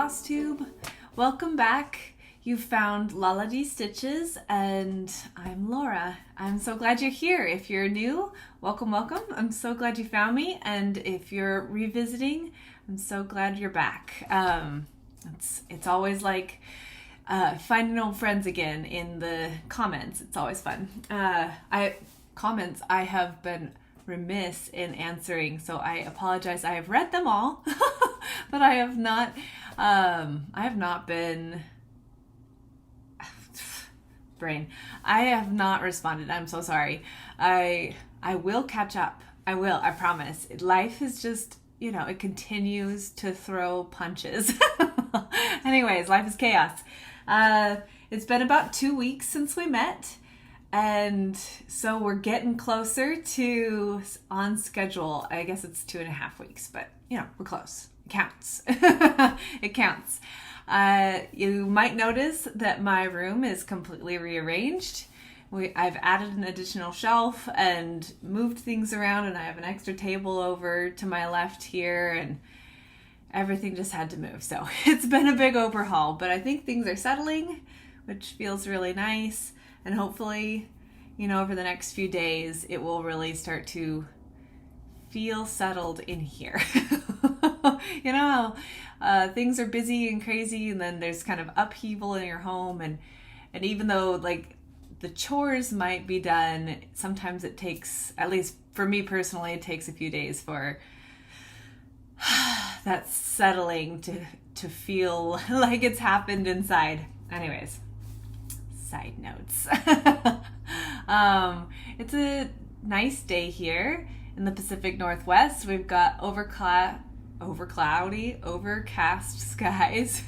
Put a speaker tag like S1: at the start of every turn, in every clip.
S1: Flosstube. Welcome back. You found Lila D Stitches and I'm Laura. I'm so glad you're here. If you're new, welcome, welcome. I'm so glad you found me, and if you're revisiting, I'm so glad you're back. It's always like finding old friends again in the comments. It's always fun. I have been remiss in answering, so I apologize. I have read them all, but I have not been brain. I have not responded. I'm so sorry. I will catch up. I will. I promise. Life is just, it continues to throw punches. Anyways, life is chaos. It's been about 2 weeks since we met, and so we're getting closer to on schedule. I guess it's 2.5 weeks, but we're close. It counts. It counts. You might notice that my room is completely rearranged. I've added an additional shelf and moved things around, and I have an extra table over to my left here, and everything just had to move. So it's been a big overhaul, but I think things are settling, which feels really nice. And hopefully, over the next few days, it will really start to feel settled in here. Things are busy and crazy, and then there's kind of upheaval in your home, and even though the chores might be done, sometimes it takes, at least for me personally, it takes a few days for that settling to feel like it's happened inside. Anyways, side notes. It's a nice day here in the Pacific Northwest. We've got overcast skies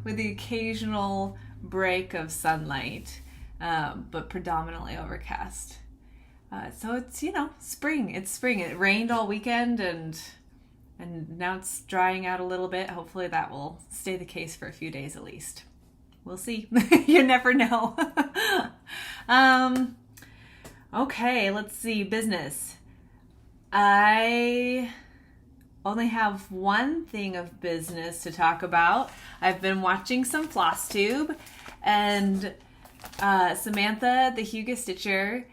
S1: with the occasional break of sunlight, but predominantly overcast. So it's, spring. It's spring. It rained all weekend, and now it's drying out a little bit. Hopefully that will stay the case for a few days at least. We'll see. You never know. Okay, let's see. Business. I only have one thing of business to talk about. I've been watching some Flosstube, and Samantha, the Hugo Stitcher,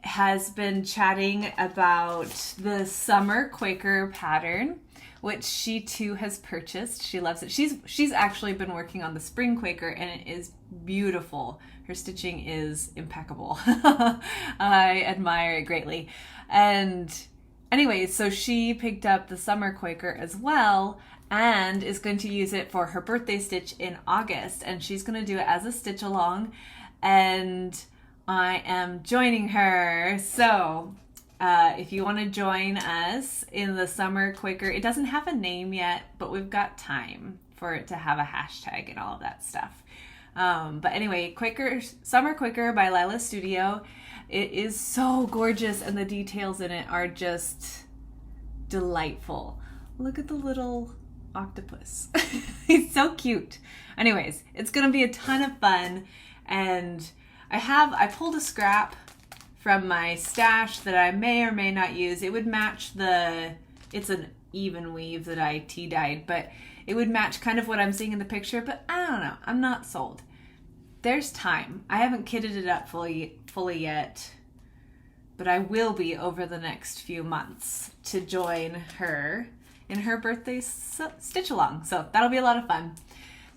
S1: has been chatting about the summer Quaker pattern, which she too has purchased. She loves it. She's actually been working on the spring Quaker, and it is beautiful. Her stitching is impeccable. I admire it greatly. And anyway, so she picked up the summer Quaker as well, and is going to use it for her birthday stitch in August, and she's going to do it as a stitch along, and I am joining her. So if you want to join us in the summer Quaker, it doesn't have a name yet, but we've got time for it to have a hashtag and all of that stuff. But anyway, Summer Quaker by Lila Studio. It is so gorgeous, and the details in it are just delightful. Look at the little octopus. He's so cute. Anyways, it's going to be a ton of fun, and I pulled a scrap from my stash that I may or may not use. It would match it's an even weave that I tea-dyed, but it would match kind of what I'm seeing in the picture, but I don't know. I'm not sold. There's time. I haven't kitted it up fully yet, but I will be over the next few months to join her in her birthday stitch along. So that'll be a lot of fun.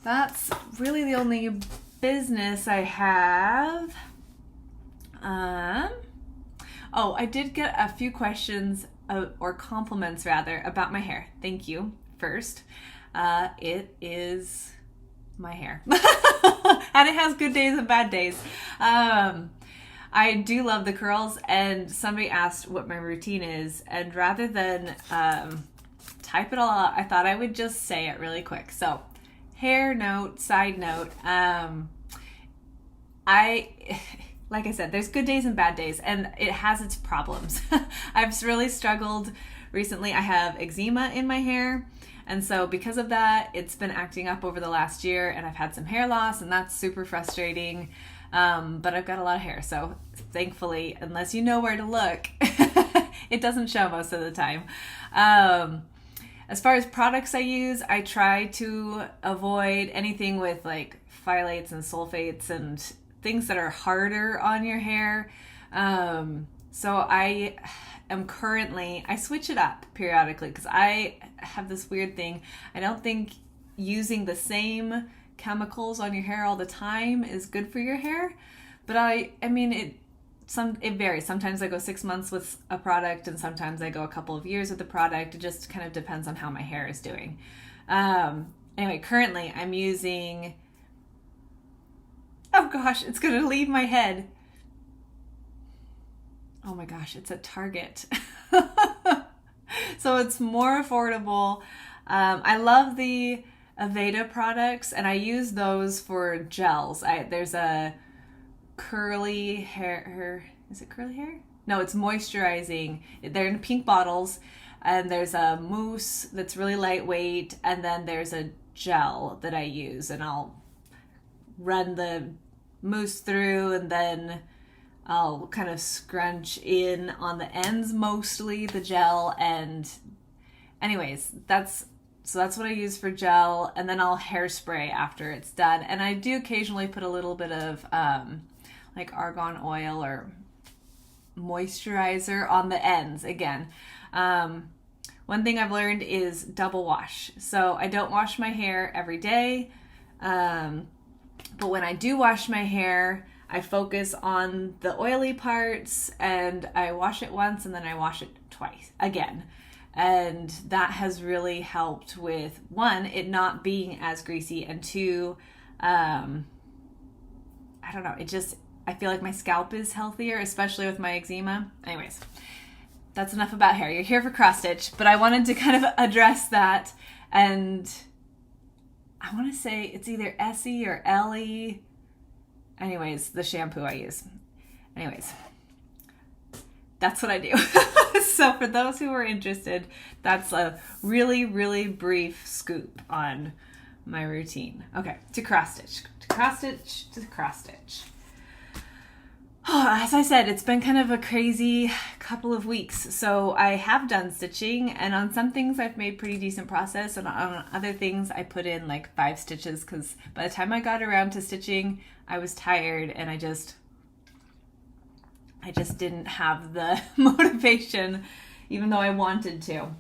S1: That's really the only business I have. I did get a few questions or compliments rather about my hair. Thank you first. It is my hair. And it has good days and bad days. I do love the curls, and somebody asked what my routine is, and rather than type it all out, I thought I would just say it really quick. So, hair note, side note, like I said, there's good days and bad days, and it has its problems. I've really struggled recently. I have eczema in my hair, and so because of that, it's been acting up over the last year, and I've had some hair loss, and that's super frustrating. But I've got a lot of hair, so thankfully, unless you know where to look, it doesn't show most of the time. As far as products I use, I try to avoid anything with like phthalates and sulfates and things that are harder on your hair. So I switch it up periodically because I have this weird thing. I don't think using the same chemicals on your hair all the time is good for your hair. But I mean, it varies. Sometimes I go 6 months with a product and sometimes I go a couple of years with the product. It just kind of depends on how my hair is doing. Anyway, currently I'm using, oh gosh, it's going to leave my head. Oh my gosh, it's at Target. So it's more affordable. I love the Aveda products and I use those for gels. There's a curly hair, is it curly hair? No, it's moisturizing. They're in pink bottles and there's a mousse that's really lightweight and then there's a gel that I use and I'll run the mousse through and then I'll kind of scrunch in on the ends, mostly the gel. And anyways, that's what I use for gel, and then I'll hairspray after it's done. And I do occasionally put a little bit of like argan oil or moisturizer on the ends again. One thing I've learned is double wash. So I don't wash my hair every day, but when I do wash my hair, I focus on the oily parts and I wash it once and then I wash it twice again. And that has really helped with, one, it not being as greasy, and two, I don't know, I feel like my scalp is healthier, especially with my eczema. Anyways, that's enough about hair. You're here for cross stitch, but I wanted to kind of address that. And I want to say it's either Essie or Ellie. Anyways, the shampoo I use. Anyways, that's what I do. So for those who are interested, that's a really, really brief scoop on my routine. Okay, to cross stitch. Oh, as I said, it's been kind of a crazy couple of weeks. So I have done stitching, and on some things I've made pretty decent process, and on other things I put in like 5 stitches because by the time I got around to stitching, I was tired and I just didn't have the motivation, even though I wanted to.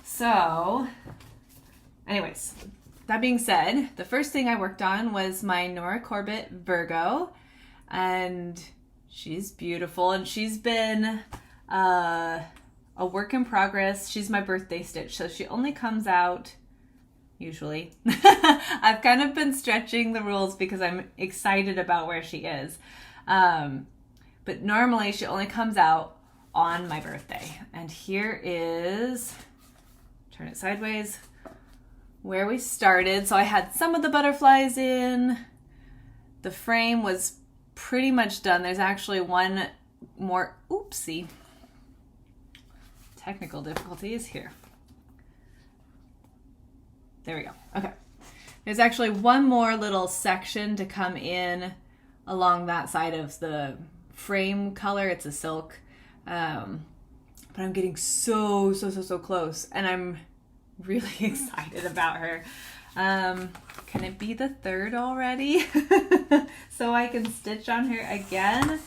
S1: So, anyways, that being said, the first thing I worked on was my Nora Corbett Virgo, and she's beautiful, and she's been a work in progress. She's my birthday stitch, so she only comes out usually. I've kind of been stretching the rules because I'm excited about where she is. But normally she only comes out on my birthday. And here is, turn it sideways, where we started. So I had some of the butterflies in. The frame was pretty much done. There's actually one more, oopsie. Technical difficulties here. There we go. Okay. There's actually one more little section to come in along that side of the frame color. It's a silk. But I'm getting so close, and I'm really excited about her. Can it be the 3rd already? So I can stitch on her again.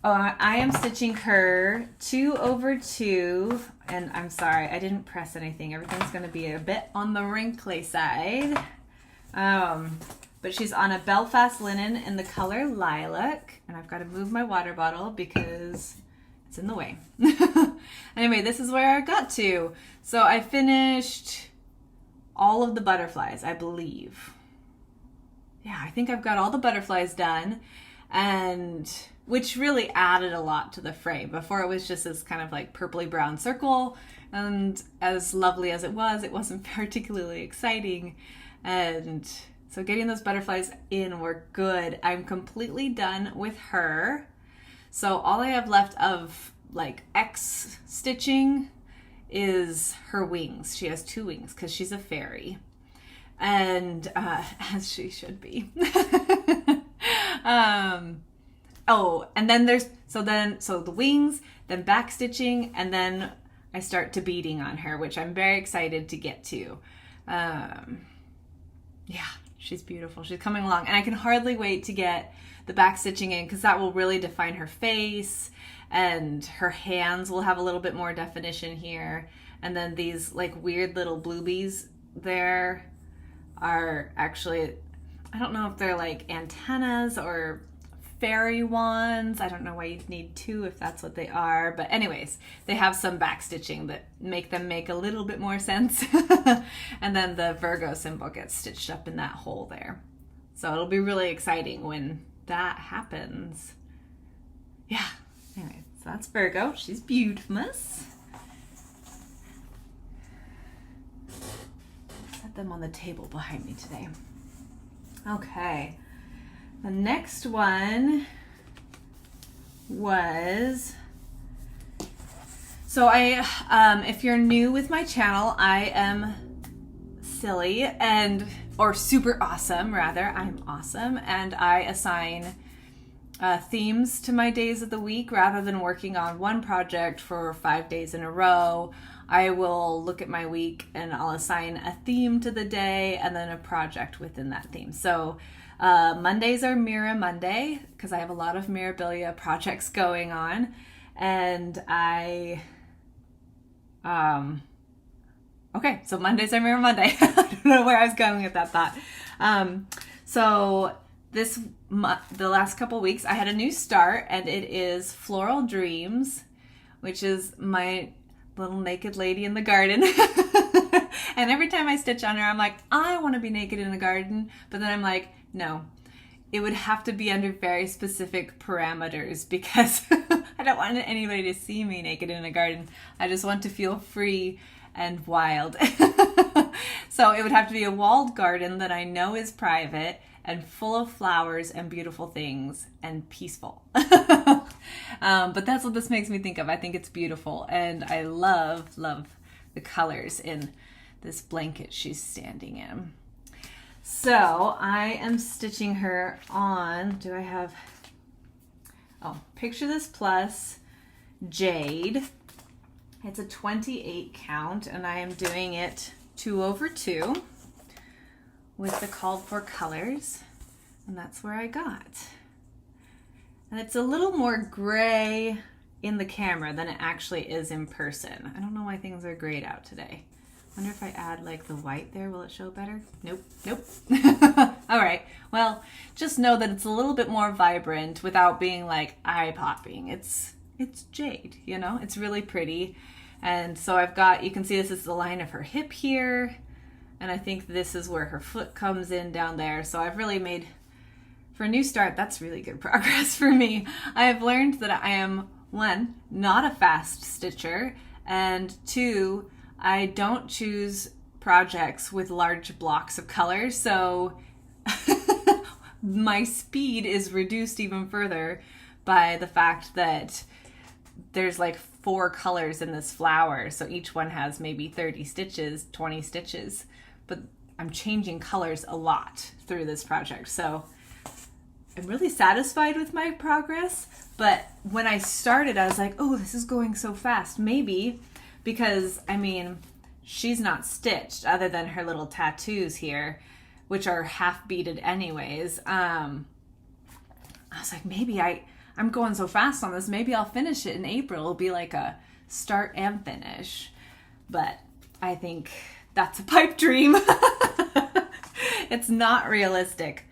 S1: Oh, I am stitching her 2 over 2, and I'm sorry, I didn't press anything. Everything's going to be a bit on the wrinkly side. But she's on a Belfast linen in the color Lilac, and I've got to move my water bottle because it's in the way. Anyway, this is where I got to. So I finished all of the butterflies, I believe. Yeah, I think I've got all the butterflies done, and which really added a lot to the frame. Before it was just this kind of like purpley brown circle, and as lovely as it wasn't particularly exciting. And so getting those butterflies in were good. I'm completely done with her. So all I have left of like X stitching is her wings. She has 2 wings because she's a fairy. And as she should be. Oh, and then there's, so the wings, then back stitching, and then I start to beading on her, which I'm very excited to get to. Yeah, she's beautiful. She's coming along, and I can hardly wait to get the back stitching in, because that will really define her face, and her hands will have a little bit more definition here. And then these like weird little bluebies there are actually, I don't know if they're like antennas or fairy wands. I don't know why you'd need two if that's what they are. But anyways, they have some back stitching that make them make a little bit more sense. And then the Virgo symbol gets stitched up in that hole there. So it'll be really exciting when that happens. Yeah. Anyway, so that's Virgo. She's beautiful. Set them on the table behind me today. Okay. The next one was, so if you're new with my channel, I am silly or super awesome rather. I'm awesome, and I assign themes to my days of the week rather than working on one project for 5 days in a row. I will look at my week and I'll assign a theme to the day and then a project within that theme. So Mondays are Mira Monday, because I have a lot of Mirabilia projects going on, and okay, so Mondays are Mira Monday. I don't know where I was going with that thought. So the last couple weeks I had a new start, and it is Floral Dreams, which is my little naked lady in the garden. And every time I stitch on her, I'm like, I want to be naked in the garden, but then I'm like, no, it would have to be under very specific parameters, because I don't want anybody to see me naked in a garden. I just want to feel free and wild. So it would have to be a walled garden that I know is private and full of flowers and beautiful things and peaceful. But that's what this makes me think of. I think it's beautiful, and I love the colors in this blanket she's standing in. So I am stitching her on, Picture This Plus Jade. It's a 28 count, and I am doing it 2/2 with the called for colors, and that's where I got. And it's a little more gray in the camera than it actually is in person. I don't know why things are grayed out today. Wonder if I add like the white there, will it show better? Nope. All right, well, just know that it's a little bit more vibrant without being like eye-popping. It's jade, you know, it's really pretty. And so I've got, you can see this is the line of her hip here, and I think this is where her foot comes in down there. So I've really made, for a new start, that's really good progress for me. I have learned that I am, 1, not a fast stitcher, and 2, I don't choose projects with large blocks of color, so my speed is reduced even further by the fact that there's like 4 colors in this flower, so each one has maybe 30 stitches, 20 stitches, but I'm changing colors a lot through this project, so I'm really satisfied with my progress. But when I started, I was like, oh, this is going so fast. Maybe because, I mean, she's not stitched other than her little tattoos here, which are half beaded anyways. I was like, maybe I'm going so fast on this, maybe I'll finish it in April. It'll be like a start and finish. But I think that's a pipe dream. It's not realistic.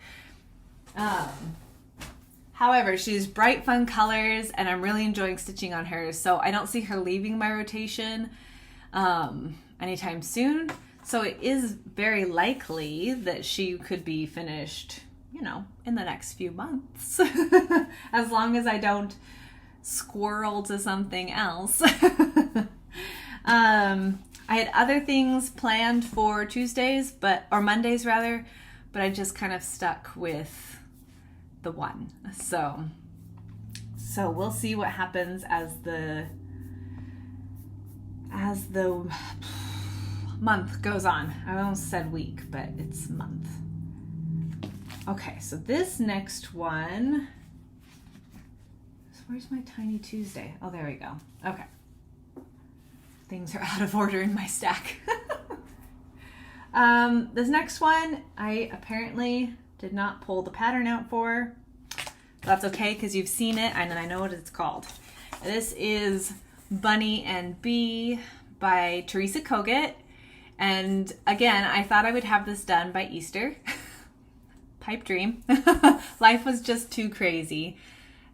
S1: However, she's bright, fun colors, and I'm really enjoying stitching on her, so I don't see her leaving my rotation anytime soon. So it is very likely that she could be finished, you know, in the next few months, as long as I don't squirrel to something else. I had other things planned for Tuesdays, or Mondays rather, but I just kind of stuck with the one. So we'll see what happens as the month goes on. I almost said week, but it's month. Okay, so this next one, where's my Tiny Tuesday? Oh, there we go. Okay. things are out of order in my stack. This next one, I apparently did not pull the pattern out for. That's okay, because you've seen it and I know what it's called. This is Bunny and Bee by Teresa Kogut. And again, I thought I would have this done by Easter. Pipe dream. Life was just too crazy.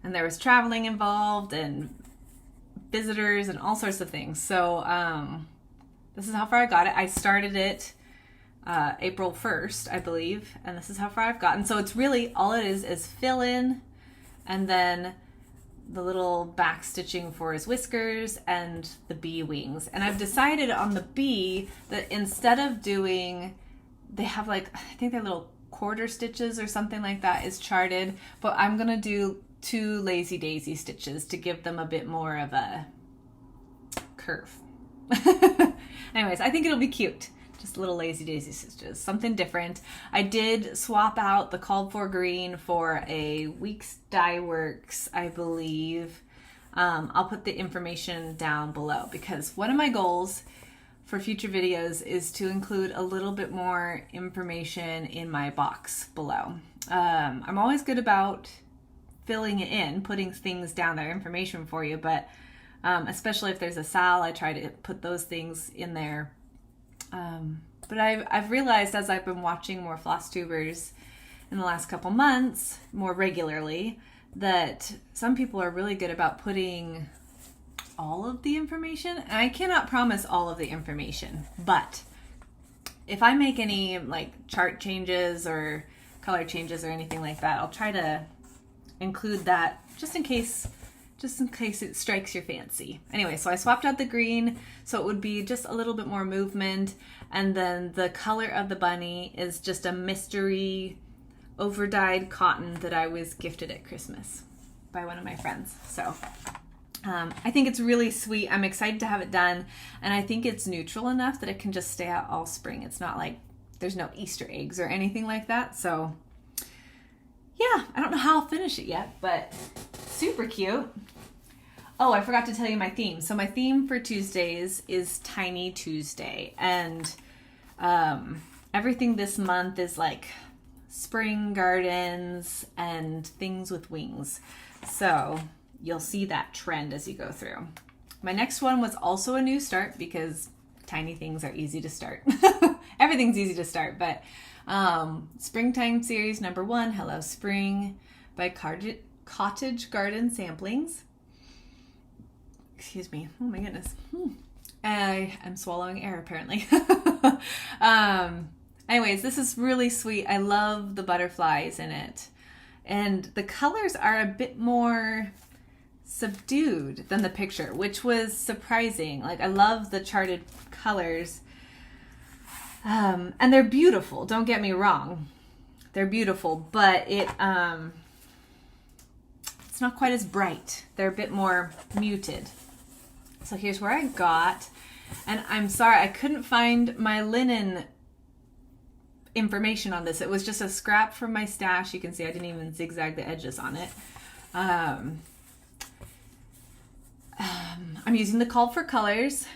S1: And there was traveling involved and visitors and all sorts of things. So this is how far I got it. I started it April 1st, I believe. And this is how far I've gotten. So it's really, all it is fill in and then the little back stitching for his whiskers and the bee wings. And I've decided on the bee that instead of doing, they have like, I think they're little quarter stitches or something like that is charted, but I'm going to do 2 lazy daisy stitches to give them a bit more of a curve. Anyways, I think it'll be cute. Just little lazy daisy stitches, something different. I did swap out the called for green for a Weeks Dye Works, I believe. I'll put the information down below because one of my goals for future videos is to include a little bit more information in my box below. I'm always good about filling it in, putting things down there, information for you, but especially if there's a sal, I try to put those things in there. But I've realized as I've been watching more Flosstubers in the last couple months, more regularly, that some people are really good about putting all of the information. And I cannot promise all of the information, but if I make any like chart changes or color changes or anything like that, I'll try to include that just in case it strikes your fancy. Anyway, so I swapped out the green so it would be just a little bit more movement, and then the color of the bunny is just a mystery over-dyed cotton that I was gifted at Christmas by one of my friends. So I think it's really sweet. I'm excited to have it done, and I think it's neutral enough that it can just stay out all spring. It's not like there's no Easter eggs or anything like that. So yeah, I don't know how I'll finish it yet, but super cute. Oh, I forgot to tell you my theme. So my theme for Tuesdays is Tiny Tuesday. And everything this month is like spring gardens and things with wings. So you'll see that trend as you go through. My next one was also a new start because tiny things are easy to start. Everything's easy to start, but Springtime Series number 1, Hello Spring by Cottage Samplings. Excuse me. Oh my goodness. I am swallowing air apparently. Anyways, this is really sweet. I love the butterflies in it. And the colors are a bit more subdued than the picture, which was surprising. Like, I love the charted colors. And they're beautiful. Don't get me wrong. They're beautiful, but it's not quite as bright. They're a bit more muted. So here's where I got, and I'm sorry, I couldn't find my linen information on this. It was just a scrap from my stash. You can see I didn't even zigzag the edges on it. I'm using the called for colors,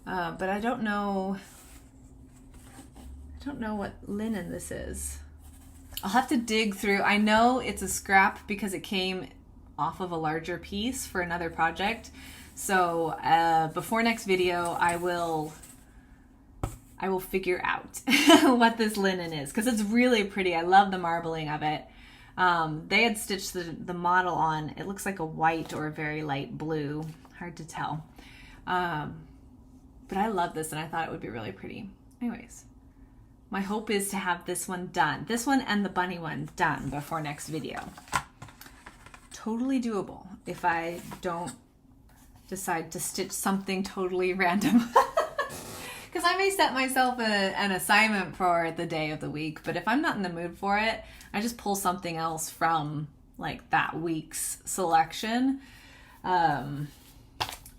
S1: but I don't know what linen this is. I'll have to dig through. I know it's a scrap because it came off of a larger piece for another project. So before next video, I will figure out what this linen is because it's really pretty. I love the marbling of it. They had stitched the model on. It looks like a white or a very light blue. Hard to tell. But I love this and I thought it would be really pretty. Anyways, my hope is to have this one done. This one and the bunny one done before next video. Totally doable if I don't decide to stitch something totally random. Because I may set myself an assignment for the day of the week, but if I'm not in the mood for it, I just pull something else from like that week's selection,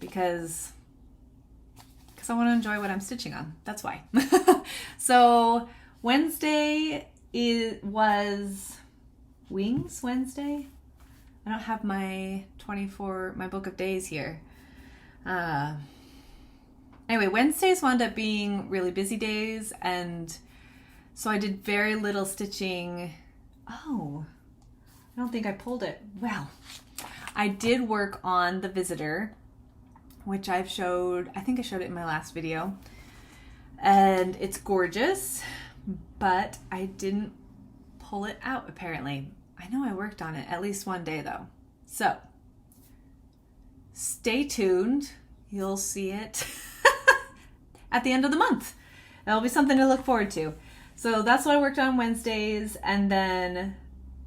S1: because I want to enjoy what I'm stitching on. That's why. So Wednesday was Wings Wednesday. I don't have my book of days here. Anyway, Wednesdays wound up being really busy days, and so I did very little stitching. Oh, I don't think I pulled it. Well, I did work on the Visitor, which I think I showed it in my last video. And it's gorgeous, but I didn't pull it out apparently. I know I worked on it at least one day though. So stay tuned. You'll see it at the end of the month. That'll be something to look forward to. So that's what I worked on Wednesdays, and then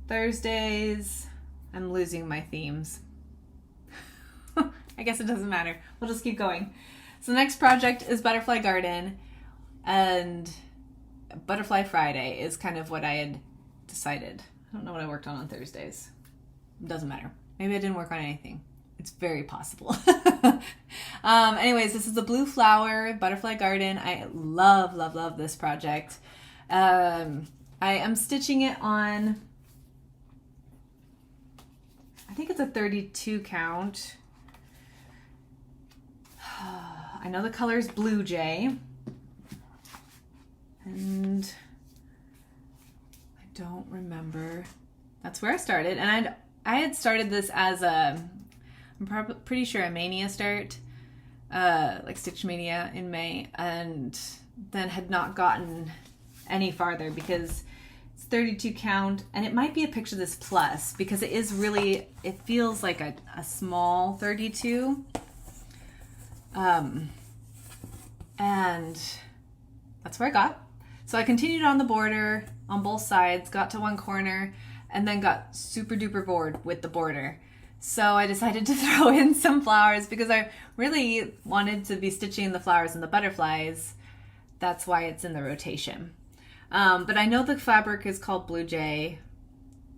S1: Thursdays, I'm losing my themes. I guess it doesn't matter. We'll just keep going. So the next project is Butterfly Garden, and Butterfly Friday is kind of what I had decided. I don't know what I worked on Thursdays. It doesn't matter. Maybe I didn't work on anything. It's very possible. Anyways, this is the Blue Flower Butterfly Garden. I love, love, love this project. I am stitching it on, I think it's a 32 count. I know the color is Blue Jay. And I don't remember. That's where I started. And I had started this as I'm pretty sure a Mania start, like Stitch Mania in May, and then had not gotten any farther because it's 32 count, and it might be a Picture This Plus because it is really, it feels like a small 32. And that's where I got. So I continued on the border on both sides, got to one corner, and then got super duper bored with the border. So I decided to throw in some flowers because I really wanted to be stitching the flowers and the butterflies. That's why it's in the rotation. But I know the fabric is called Blue Jay.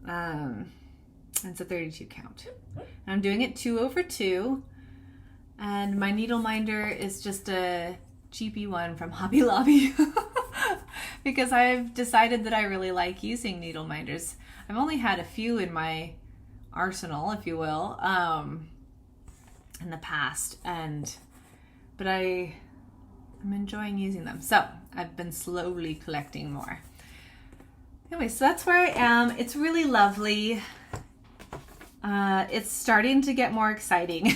S1: It's a 32 count. I'm doing it 2/2. And my needle minder is just a cheapy one from Hobby Lobby. Because I've decided that I really like using needle minders. I've only had a few in my arsenal, if you will, in the past, but I'm enjoying using them. So I've been slowly collecting more. Anyway, so that's where I am. It's really lovely. It's starting to get more exciting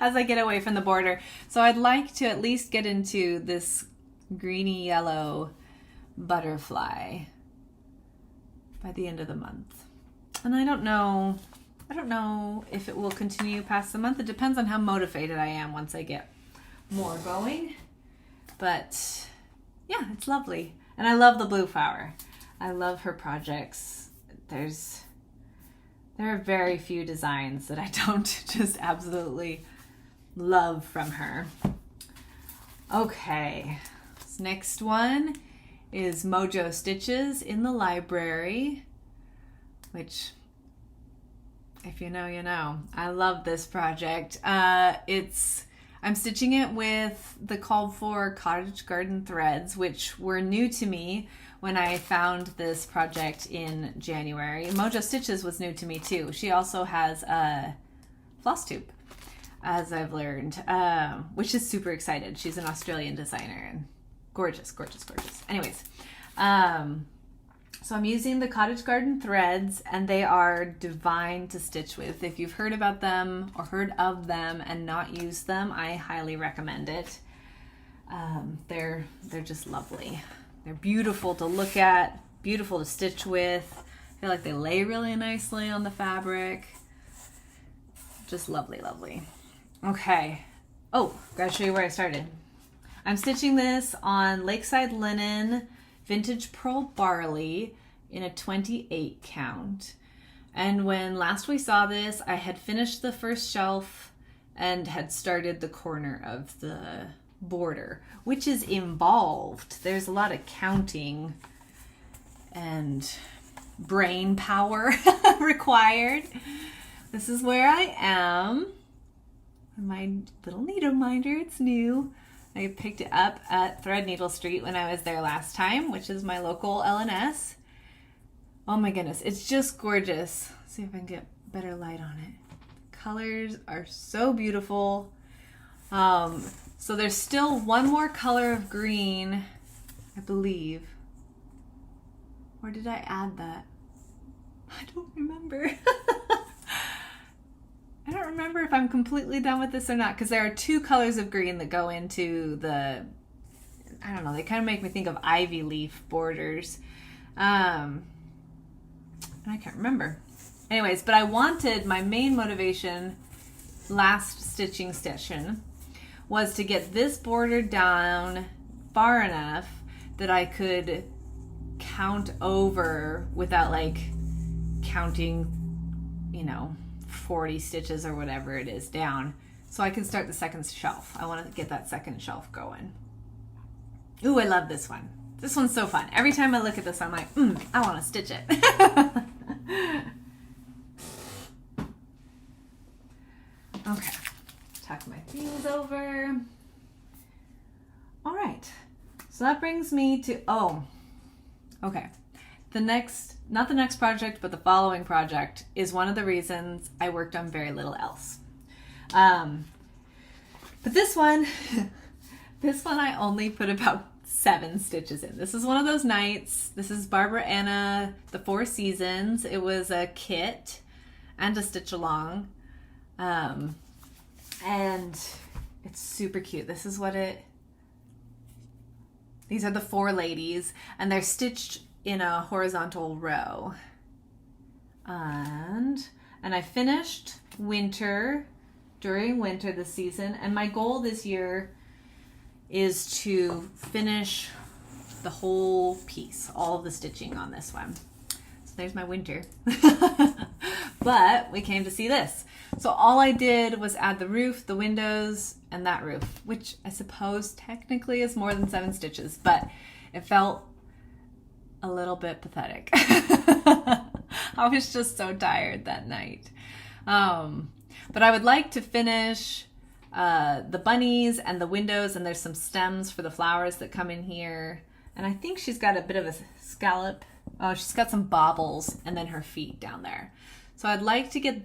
S1: as I get away from the border. So I'd like to at least get into this greeny yellow butterfly by the end of the month. And I don't know if it will continue past the month. It depends on how motivated I am once I get more going. But yeah, it's lovely. And I love the Blue Flower. I love her projects. There are very few designs that I don't just absolutely love from her. Okay, this next one is Mojo Stitches in the Library, which, if you know, you know. I love this project. I'm stitching it with the called for cottage garden threads, which were new to me when I found this project in January. Mojo Stitches was new to me too. She also has a Flosstube, as I've learned, which is super excited. She's an Australian designer and gorgeous, gorgeous, gorgeous. Anyways, so I'm using the cottage garden threads, and they are divine to stitch with. If you've heard about them or heard of them and not used them, I highly recommend it. They're just lovely. They're beautiful to look at, beautiful to stitch with. I feel like they lay really nicely on the fabric. Just lovely, lovely. Okay. Oh, gotta show you where I started. I'm stitching this on Lakeside Linen Vintage Pearl Barley in a 28 count. And when last we saw this, I had finished the first shelf and had started the corner of the border, which is involved. There's a lot of counting and brain power required. This is where I am. My little needle minder, it's new. I picked it up at Threadneedle Street when I was there last time, which is my local LNS. Oh my goodness, it's just gorgeous. Let's see if I can get better light on it. The colors are so beautiful. So there's still one more color of green, I believe. Or did I add that? I don't remember. I don't remember if I'm completely done with this or not, because there are two colors of green that go into the, I don't know, they kind of make me think of ivy leaf borders. And I can't remember. Anyways, but I wanted, my main motivation last stitching session was to get this border down far enough that I could count over without like counting, 40 stitches or whatever it is down, so I can start the second shelf. I want to get that second shelf going. Ooh, I love this one. This one's so fun. Every time I look at this, I'm like, I want to stitch it. Okay, tuck my things over. All right, so that brings me to, okay. Not the next project, but the following project is one of the reasons I worked on very little else. But this one I only put about 7 stitches in. This is one of those nights. This is Barbara Anna, the 4 Seasons. It was a kit and a stitch along. And it's super cute. This is what these are the 4 ladies, and they're stitched in a horizontal row. And I finished during winter this season, and my goal this year is to finish the whole piece, all of the stitching on this one. So there's my winter. But we came to see this. So all I did was add the roof, the windows, and that roof, which I suppose technically is more than 7 stitches, but it felt a little bit pathetic. I was just so tired that night. But I would like to finish the bunnies and the windows, and there's some stems for the flowers that come in here. And I think she's got a bit of a scallop. Oh, she's got some baubles and then her feet down there. So I'd like to get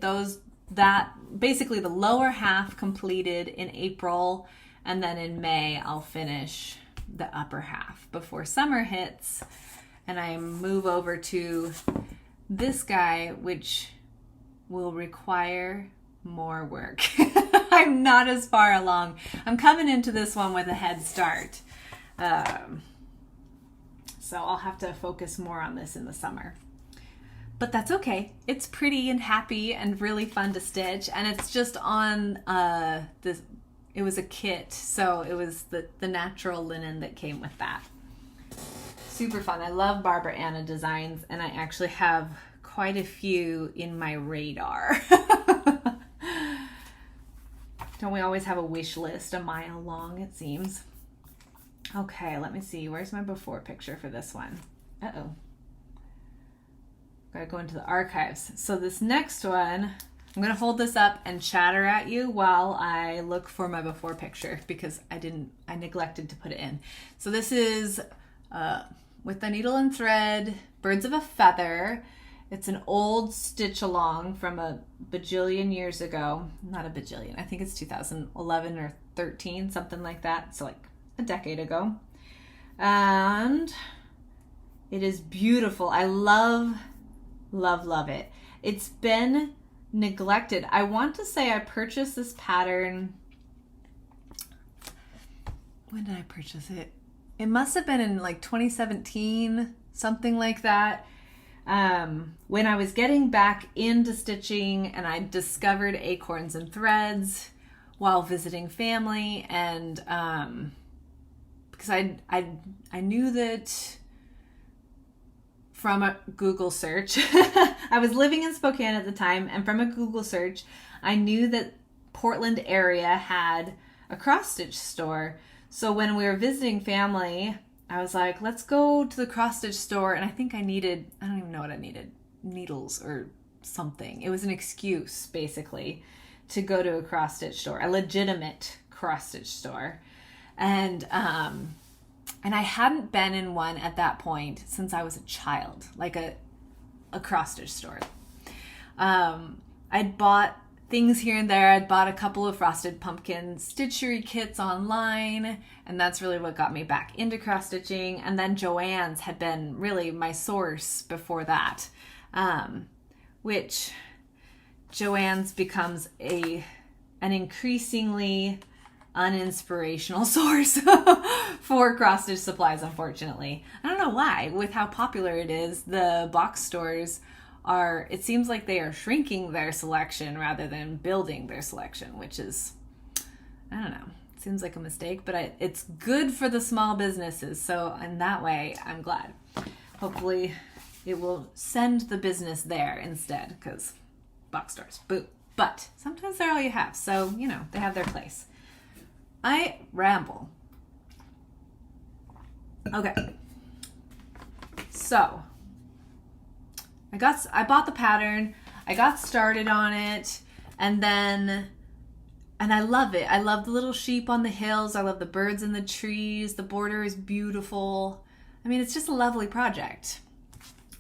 S1: basically the lower half completed in April, and then in May I'll finish the upper half before summer hits. And I move over to this guy, which will require more work. I'm not as far along. I'm coming into this one with a head start. So I'll have to focus more on this in the summer. But that's okay. It's pretty and happy and really fun to stitch. And it's just on this. It was a kit, so it was the natural linen that came with that. Super fun. I love Barbara Anna designs, and I actually have quite a few in my radar. Don't we always have a wish list a mile long, it seems? Okay, let me see. Where's my before picture for this one? Uh-oh. Gotta go into the archives. So this next one, I'm gonna hold this up and chatter at you while I look for my before picture, because I neglected to put it in. So this is with the needle and thread, Birds of a Feather. It's an old stitch along from a bajillion years ago. Not a bajillion, I think it's 2011 or 13, something like that. So like a decade ago. And it is beautiful. I love it. It's been neglected. I want to say I purchased this pattern. When did I purchase it? It must have been in like 2017, something like that. When I was getting back into stitching, and I discovered Acorns and Threads while visiting family, and because I knew that from a Google search. I was living in Spokane at the time, and from a Google search, I knew that Portland area had a cross stitch store. So when we were visiting family, I was like, let's go to the cross stitch store. And I think I don't even know what I needed, needles or something. It was an excuse, basically, to go to a cross stitch store, a legitimate cross stitch store. And I hadn't been in one at that point since I was a child, like a cross stitch store. I'd bought things here and there. I'd bought a couple of frosted pumpkin stitchery kits online, and that's really what got me back into cross stitching. And then Joann's had been really my source before that, which Joann's becomes an increasingly uninspirational source for cross stitch supplies, unfortunately. I don't know why. With how popular it is, the box stores it seems like they are shrinking their selection rather than building their selection, which is, I don't know, it seems like a mistake, but it's good for the small businesses. So in that way, I'm glad. Hopefully it will send the business there instead, because box stores, boo. But sometimes they're all you have. So, they have their place. I ramble. Okay. So I bought the pattern, I got started on it, and I love it. I love the little sheep on the hills. I love the birds in the trees. The border is beautiful. I mean, it's just a lovely project.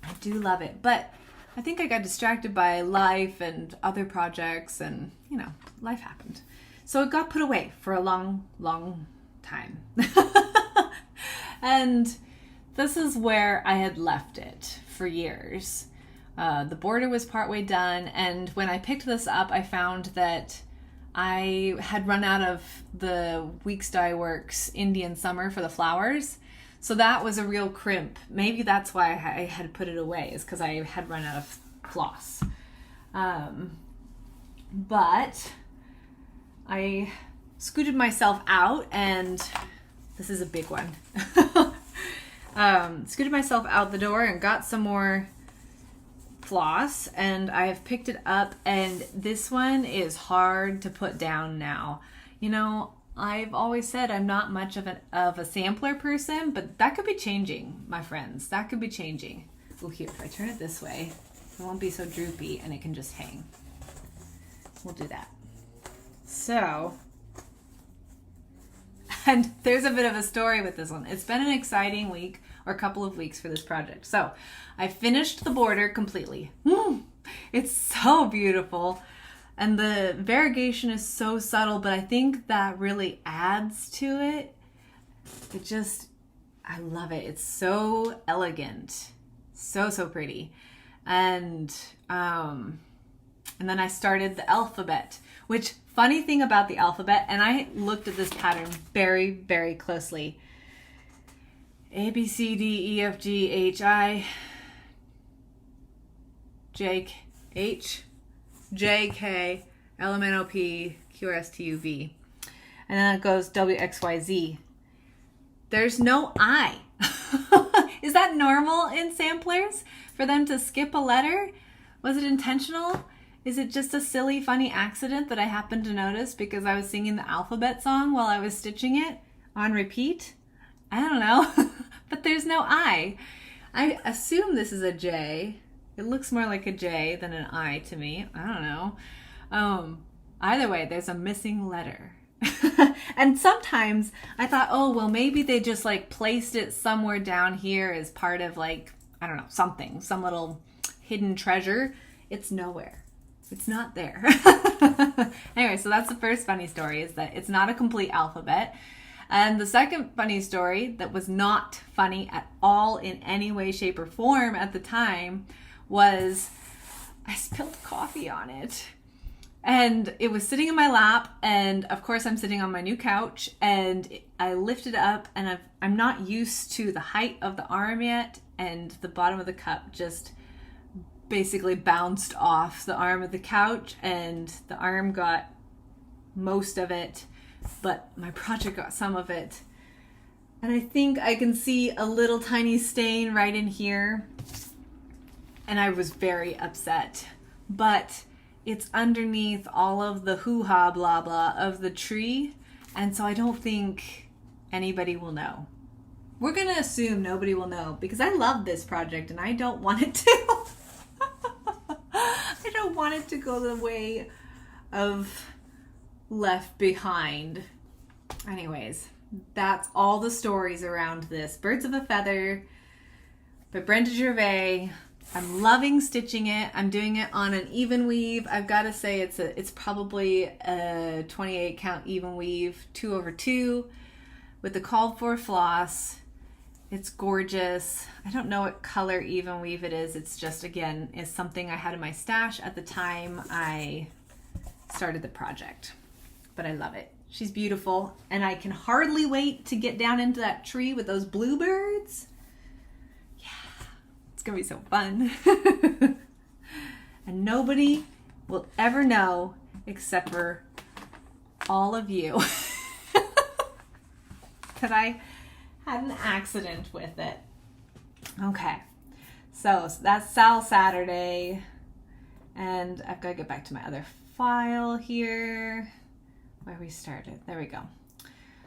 S1: I do love it. But I think I got distracted by life and other projects, and, life happened. So it got put away for a long, long time. And this is where I had left it for years. The border was partway done, and when I picked this up, I found that I had run out of the Weeks Dye Works Indian Summer for the flowers. So that was a real crimp. Maybe that's why I had put it away, is because I had run out of floss. But I scooted myself out, and this is a big one. Scooted myself out the door and got some more floss, and I have picked it up, and this one is hard to put down now. I've always said I'm not much of a sampler person, but that could be changing, my friends. That could be changing. Oh, here, if I turn it this way, it won't be so droopy, and it can just hang. We'll do that. So, and there's a bit of a story with this one. It's been an exciting week, or a couple of weeks, for this project. So I finished the border completely. It's so beautiful, and the variegation is so subtle, but I think that really adds to it. I love it. It's so elegant, so pretty. And then I started the alphabet, which, funny thing about the alphabet, and I looked at this pattern very, very closely. A, B, C, D, E, F, G, H, I, J, H, J, K, L, M, N, O, P, Q, R, S, T, U, V. And then it goes W, X, Y, Z. There's no I. Is that normal in samplers for them to skip a letter? Was it intentional? Is it just a silly, funny accident that I happened to notice because I was singing the alphabet song while I was stitching it on repeat? I don't know. But there's no I. I assume this is a J. It looks more like a J than an I to me. I don't know. Either way, there's a missing letter. And sometimes I thought, oh, well, maybe they just placed it somewhere down here as part of I don't know, something, some little hidden treasure. It's nowhere. It's not there. Anyway, so that's the first funny story, is that it's not a complete alphabet. And the second funny story that was not funny at all in any way, shape, or form at the time was I spilled coffee on it. And it was sitting in my lap, and of course I'm sitting on my new couch, and I lifted it up, and I'm not used to the height of the arm yet, and the bottom of the cup just basically bounced off the arm of the couch, and the arm got most of it, but my project got some of it. And I think I can see a little tiny stain right in here, and I was very upset. But it's underneath all of the hoo-ha blah blah of the tree, and so I don't think anybody will know. We're gonna assume nobody will know, because I love this project and I don't want it to. I don't want it to go the way of Left Behind. Anyways, that's all the stories around this. Birds of a Feather by Brenda Gervais. I'm loving stitching it. I'm doing it on an even weave. I've got to say it's probably a 28 count even weave, 2/2 with the called for floss. It's gorgeous. I don't know what color even weave it is. It's just, again, it's something I had in my stash at the time I started the project, but I love it. She's beautiful, and I can hardly wait to get down into that tree with those bluebirds. Yeah, it's gonna be so fun. And nobody will ever know except for all of you that I had an accident with it. Okay, so that's Sal Saturday, and I've got to get back to my other file here where we started. There we go.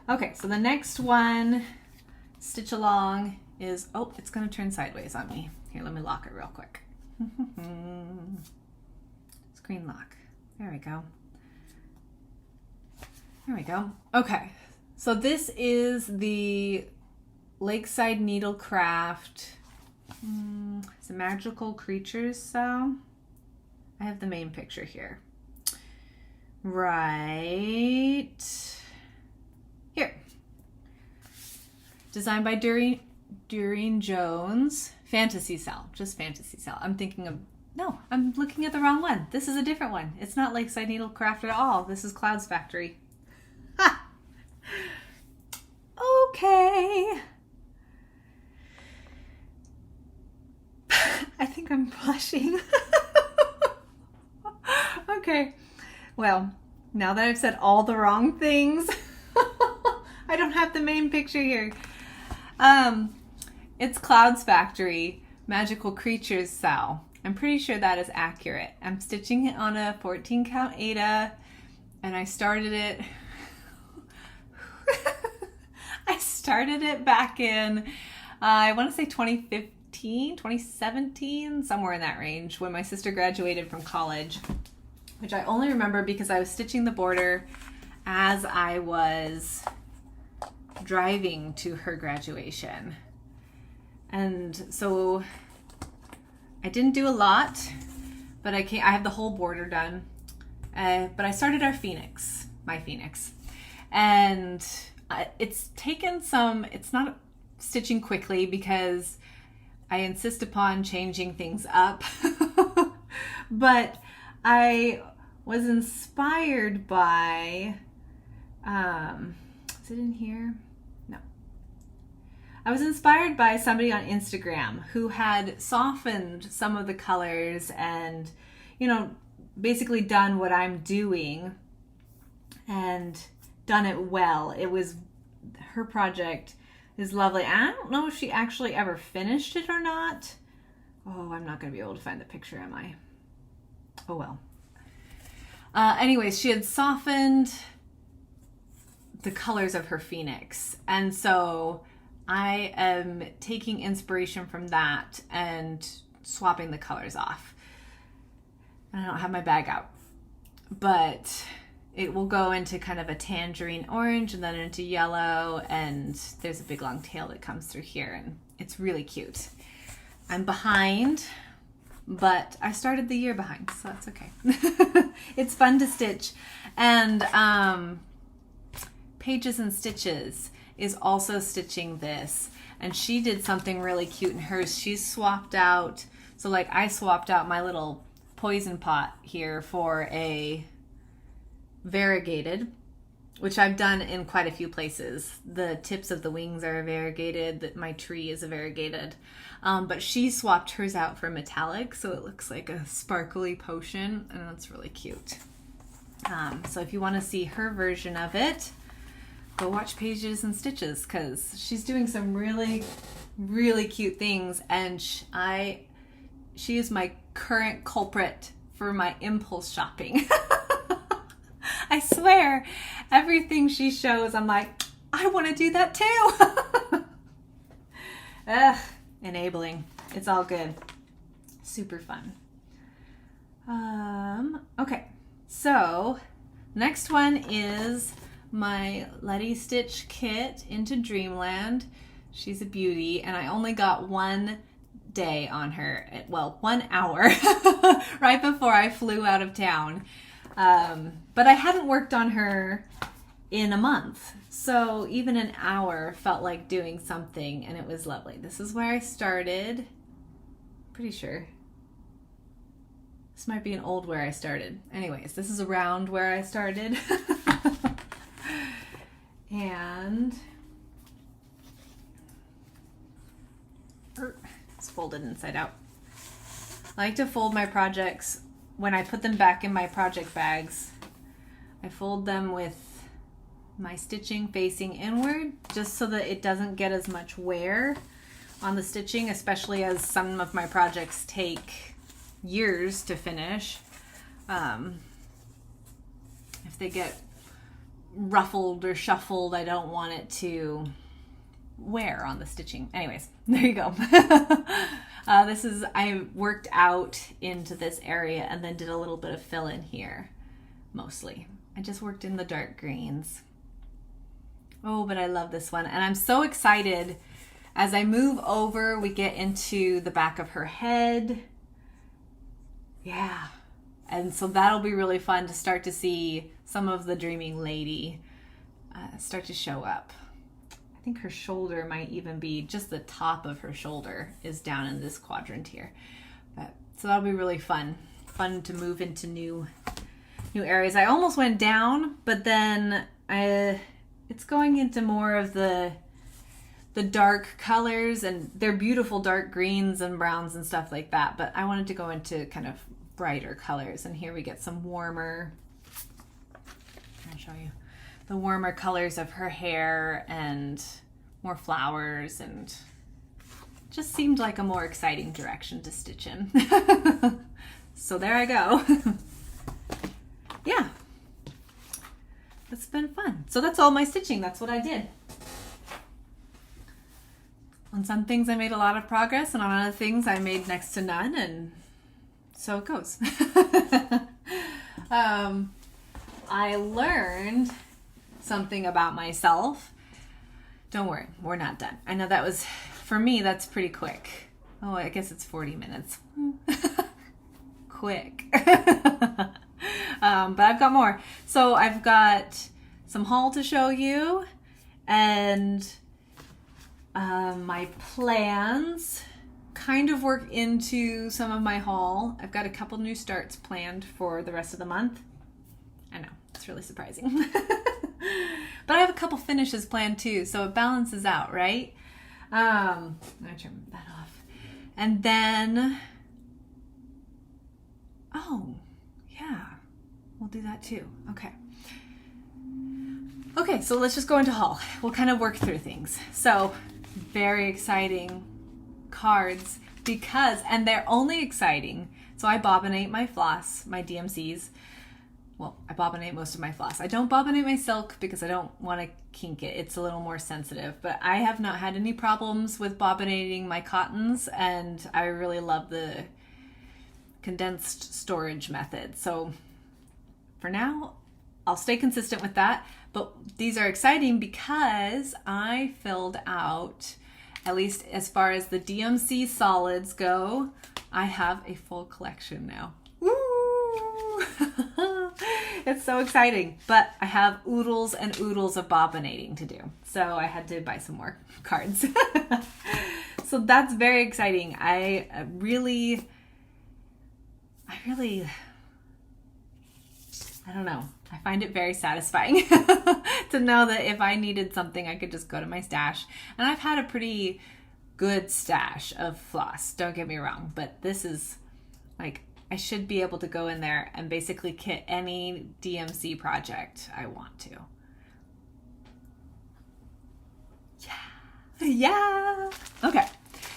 S1: Okay, so the next one, stitch along, is, oh, it's going to turn sideways on me. Here, let me lock it real quick. Screen lock. There we go. There we go. Okay, so this is the Lakeside Needlecraft. It's a Magical Creatures, so I have the main picture here. Right here. Designed by Doreen Jones. Fantasy Cell, just Fantasy Cell. I'm thinking of, no, I'm looking at the wrong one. This is a different one. It's not Lakeside Needlecraft at all. This is Clouds Factory. Ha! Okay. I think I'm blushing. Okay. Well, now that I've said all the wrong things, I don't have the main picture here. It's Clouds Factory, Magical Creatures Sal. I'm pretty sure that is accurate. I'm stitching it on a 14 count Aida, and I started it back in, I want to say 2015, 2017, somewhere in that range, when my sister graduated from college, which I only remember because I was stitching the border as I was driving to her graduation. And so I didn't do a lot, but I have the whole border done. But I started our Phoenix, my Phoenix. And it's taken some, it's not stitching quickly because I insist upon changing things up. But I was inspired by, is it in here? No. I was inspired by somebody on Instagram who had softened some of the colors and, you know, basically done what I'm doing and done it well. It was, her project is lovely. I don't know if she actually ever finished it or not. Oh, I'm not going to be able to find the picture, am I? Oh, well. Anyways, she had softened the colors of her Phoenix. And so I am taking inspiration from that and swapping the colors off. And I don't have my bag out, but it will go into kind of a tangerine orange and then into yellow, and there's a big long tail that comes through here, and it's really cute. I'm behind, but I started the year behind, so that's okay. It's fun to stitch. And Pages and Stitches is also stitching this, and she did something really cute in hers. She swapped out, so like I swapped out my little poison pot here for a variegated, which I've done in quite a few places. The tips of the wings are variegated, my tree is a variegated, but she swapped hers out for metallic, so it looks like a sparkly potion, and that's really cute. So if you want to see her version of it, go watch Pages and Stitches, because she's doing some really, really cute things, and she is my current culprit for my impulse shopping. I swear, everything she shows, I'm like, I want to do that too. Ugh, enabling. It's all good. Super fun. Okay, so next one is my Letty Stitch kit into Dreamland. She's a beauty, and I only got one day on her. Well, 1 hour right before I flew out of town. But I hadn't worked on her in a month. So even an hour felt like doing something, and it was lovely. This is where I started. Pretty sure. This might be an old where I started. Anyways, this is around where I started. And it's folded inside out. I like to fold my projects when I put them back in my project bags. I fold them with my stitching facing inward just so that it doesn't get as much wear on the stitching, especially as some of my projects take years to finish. If they get ruffled or shuffled, I don't want it to wear on the stitching. Anyways, there you go. I worked out into this area and then did a little bit of fill in here, mostly. I just worked in the dark greens. Oh, but I love this one. And I'm so excited. As I move over, we get into the back of her head. Yeah. And so that'll be really fun to start to see some of the dreaming lady start to show up. I think her shoulder might even be just the top of her shoulder is down in this quadrant here. So that'll be really fun to move into new areas. I almost went down, but then it's going into more of the dark colors, and they're beautiful dark greens and browns and stuff like that, but I wanted to go into kind of brighter colors, and here we get some warmer, I'll show you, the warmer colors of her hair and more flowers, and just seemed like a more exciting direction to stitch in. So there I go. Yeah, it's been fun. So that's all my stitching. That's what I did. On some things I made a lot of progress, and on other things I made next to none, and so it goes. I learned something about myself. Don't worry, we're not done. I know that was, for me, that's pretty quick. Oh, I guess it's 40 minutes. Quick. But I've got more. So I've got some haul to show you, and my plans kind of work into some of my haul. I've got a couple new starts planned for the rest of the month. I know, it's really surprising. But I have a couple finishes planned too, so it balances out, right? I'm gonna turn that off. And then, oh, yeah, we'll do that too. Okay, so let's just go into haul. We'll kind of work through things. So, very exciting cards because, and they're only exciting. So I bobbinate my floss, my DMCs. Well, I bobbinate most of my floss. I don't bobbinate my silk because I don't want to kink it. It's a little more sensitive, but I have not had any problems with bobbinating my cottons, and I really love the condensed storage method. So for now, I'll stay consistent with that, but these are exciting because I filled out, at least as far as the DMC solids go, I have a full collection now. Woo! It's so exciting, but I have oodles and oodles of bobbinating to do. So I had to buy some more cards. So that's very exciting. I really, I don't know. I find it very satisfying to know that if I needed something, I could just go to my stash. And I've had a pretty good stash of floss, don't get me wrong, but this is like, I should be able to go in there and basically kit any DMC project I want to. Yeah. Okay.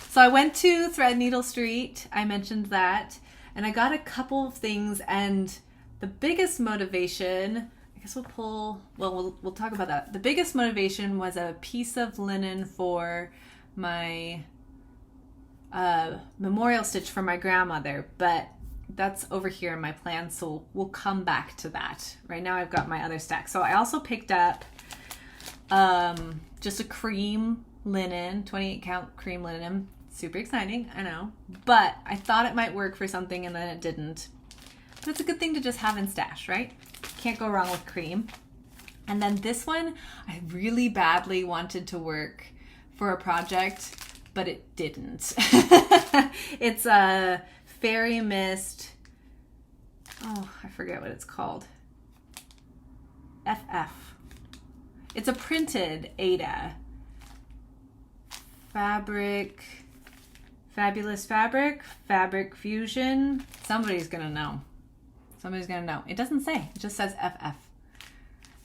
S1: So I went to Threadneedle Street. I mentioned that. And I got a couple of things, and the biggest motivation, I guess we'll talk about that. The biggest motivation was a piece of linen for my memorial stitch for my grandmother, but that's over here in my plan, so we'll come back to that. Right now I've got my other stack. So I also picked up just a cream linen, 28 count cream linen, Super exciting, I know. But I thought it might work for something and then it didn't. But it's a good thing to just have in stash, right? Can't go wrong with cream. And then this one, I really badly wanted to work for a project, but it didn't. It's a Fairy Mist. Oh, I forget what it's called. FF. It's a printed Ada. Fabulous Fabric Fusion. Somebody's gonna know. Somebody's gonna know. It doesn't say, it just says FF.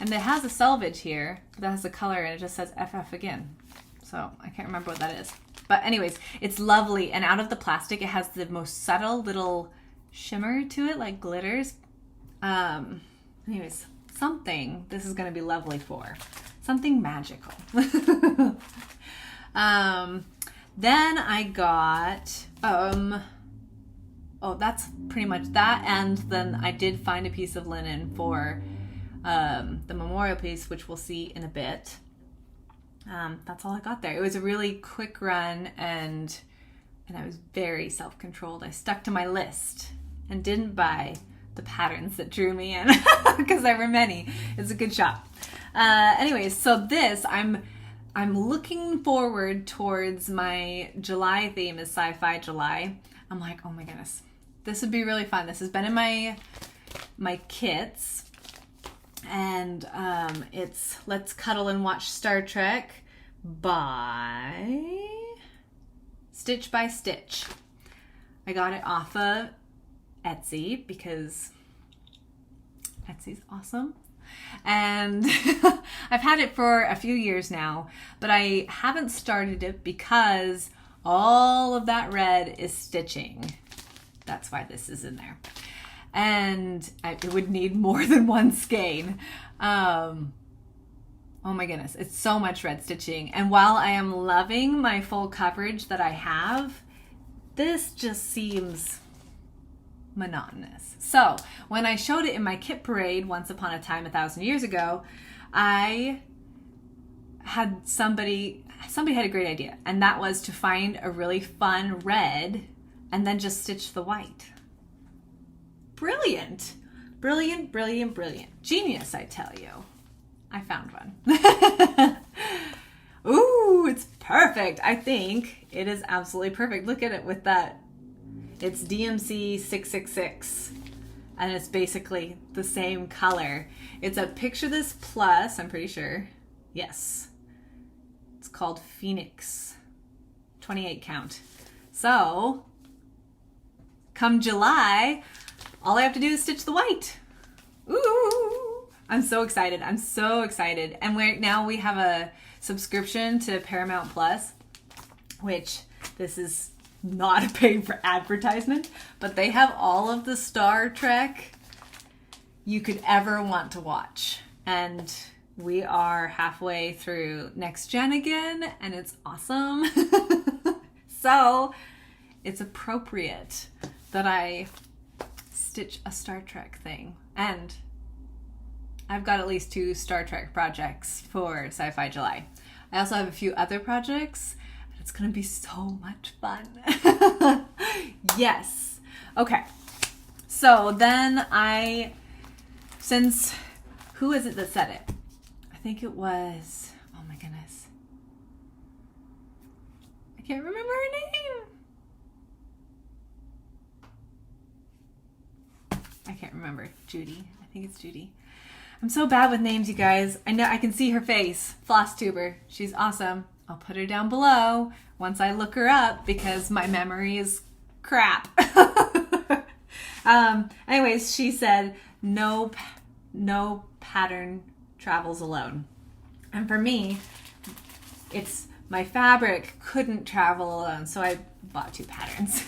S1: And it has a selvage here that has a color and it just says FF again. So I can't remember what that is. But anyways, it's lovely. And out of the plastic, it has the most subtle little shimmer to it, like glitters. Anyways, something this is gonna be lovely for. Something magical. Then I got, oh, that's pretty much that. And then I did find a piece of linen for the memorial piece, which we'll see in a bit. That's all I got there. It was a really quick run and I was very self-controlled. I stuck to my list and didn't buy the patterns that drew me in because there were many. It's a good shop. Anyways, so this, I'm looking forward towards my July theme is Sci-Fi July. I'm like, oh my goodness, this would be really fun. This has been in my kits, and it's Let's Cuddle and Watch Star Trek by Stitch by Stitch. I got it off of Etsy because Etsy's awesome. And I've had it for a few years now, but I haven't started it because all of that red is stitching. That's why this is in there. And it would need more than one skein. Oh my goodness, it's so much red stitching. And while I am loving my full coverage that I have, this just seems monotonous. So when I showed it in my kit parade once upon a time 1,000 years ago, I had somebody had a great idea, and that was to find a really fun red and then just stitch the white. Brilliant. Brilliant, brilliant, brilliant. Genius, I tell you. I found one. Ooh, it's perfect. I think it is absolutely perfect. Look at it with that. It's DMC 666, and it's basically the same color. It's a Picture This Plus, I'm pretty sure. Yes. It's called Phoenix, 28 count. So, come July, all I have to do is stitch the white. Ooh, I'm so excited. I'm so excited. And now we have a subscription to Paramount Plus, which this is not a paid for advertisement, but they have all of the Star Trek you could ever want to watch. And we are halfway through Next Gen again, and it's awesome. So it's appropriate that I stitch a Star Trek thing. And I've got at least 2 Star Trek projects for Sci-Fi July. I also have a few other projects. It's gonna be so much fun. Yes. Okay. So then who is it that said it? I think it was, oh my goodness. I can't remember her name. I can't remember. Judy. I think it's Judy. I'm so bad with names, you guys. I know I can see her face. Flosstuber. She's awesome. I'll put her down below once I look her up because my memory is crap. Anyways, she said, no pattern travels alone. And for me, it's my fabric couldn't travel alone, so I bought 2 patterns.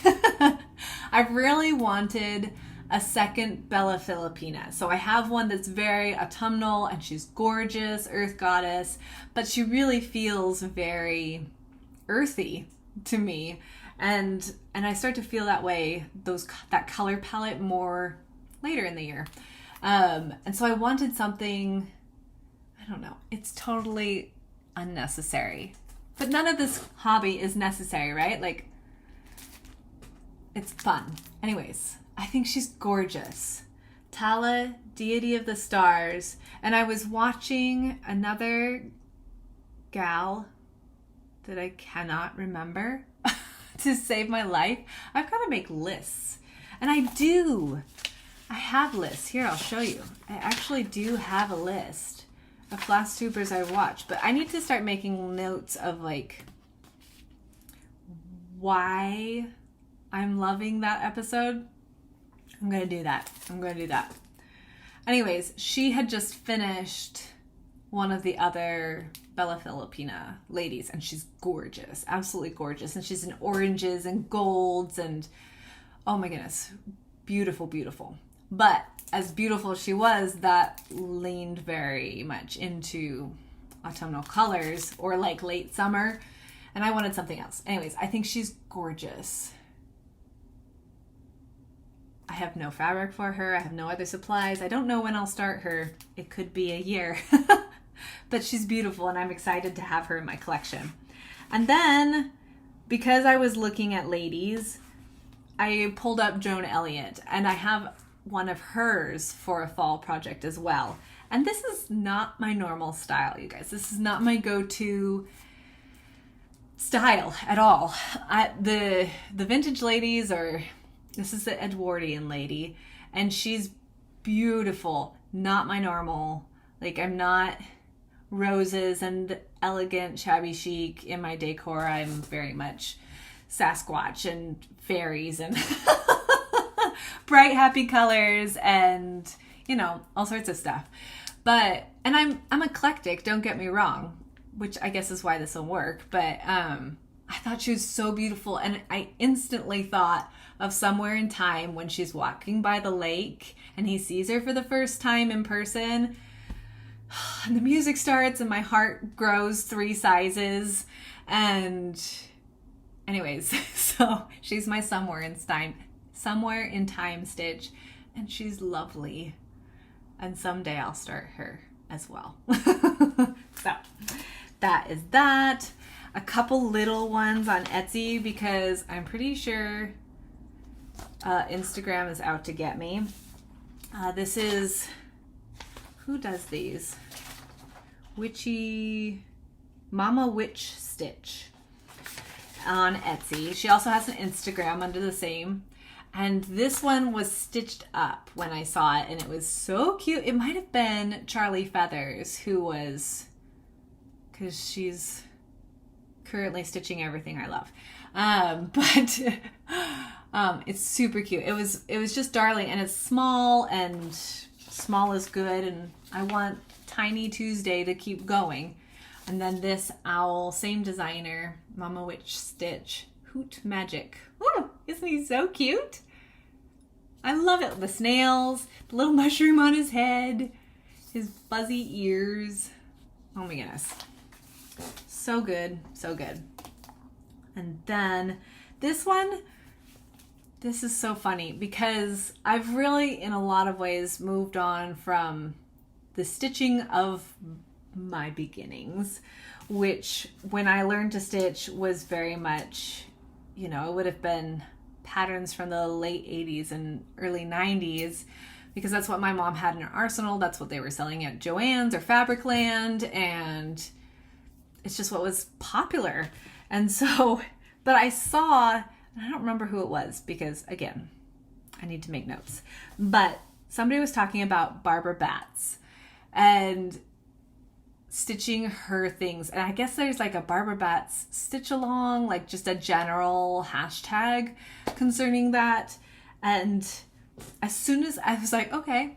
S1: I really wanted a second Bella Filipina. So I have one that's very autumnal and she's gorgeous, earth goddess, but she really feels very earthy to me. And I start to feel that way, that color palette more later in the year. And so I wanted something, I don't know, it's totally unnecessary. But none of this hobby is necessary, right? Like, it's fun. Anyways, I think she's gorgeous. Tala, deity of the stars. And I was watching another gal that I cannot remember to save my life. I've got to make lists. And I do. I have lists. Here, I'll show you. I actually do have a list of Flosstubers I watch. But I need to start making notes of like why I'm loving that episode. I'm going to do that. Anyways, she had just finished one of the other Bella Filipina ladies, and she's gorgeous, absolutely gorgeous. And she's in oranges and golds and, oh my goodness, beautiful, beautiful. But as beautiful as she was, that leaned very much into autumnal colors or like late summer. And I wanted something else. Anyways, I think she's gorgeous. I have no fabric for her. I have no other supplies. I don't know when I'll start her. It could be a year. But she's beautiful, and I'm excited to have her in my collection. And then, because I was looking at ladies, I pulled up Joan Elliott, and I have one of hers for a fall project as well. And this is not my normal style, you guys. This is not my go-to style at all. The vintage ladies are... This is the Edwardian lady, and she's beautiful. Not my normal. Like, I'm not roses and elegant, shabby chic in my decor. I'm very much Sasquatch and fairies and bright, happy colors and, you know, all sorts of stuff. But, and I'm eclectic, don't get me wrong, which I guess is why this will work. But I thought she was so beautiful, and I instantly thought of Somewhere in Time when she's walking by the lake and he sees her for the first time in person. And the music starts and my heart grows 3 sizes. And anyways, so she's my Somewhere in Time stitch, and she's lovely. And someday I'll start her as well. So that is that. A couple little ones on Etsy because I'm pretty sure Instagram is out to get me. This is, who does these? Mama Witch Stitch on Etsy. She also has an Instagram under the same. And this one was stitched up when I saw it, and it was so cute. It might have been Charlie Feathers who was, because she's currently stitching everything I love. But it's super cute. It was just darling, and it's small, and small is good, and I want Tiny Tuesday to keep going. And then this owl, same designer, Mama Witch Stitch, Hoot Magic. Ooh, isn't he so cute? I love it. The snails, the little mushroom on his head, his fuzzy ears. Oh my goodness. So good, so good. And then this one, this is so funny because I've really, in a lot of ways, moved on from the stitching of my beginnings, which when I learned to stitch was very much, you know, it would have been patterns from the late 80s and early 90s, because that's what my mom had in her arsenal. That's what they were selling at Joann's or Fabricland, and it's just what was popular. And so, but I saw, and I don't remember who it was because, again, I need to make notes, but somebody was talking about Barbara Batts and stitching her things. And I guess there's like a Barbara Batts stitch along, like just a general hashtag concerning that. And as soon as I was like, okay,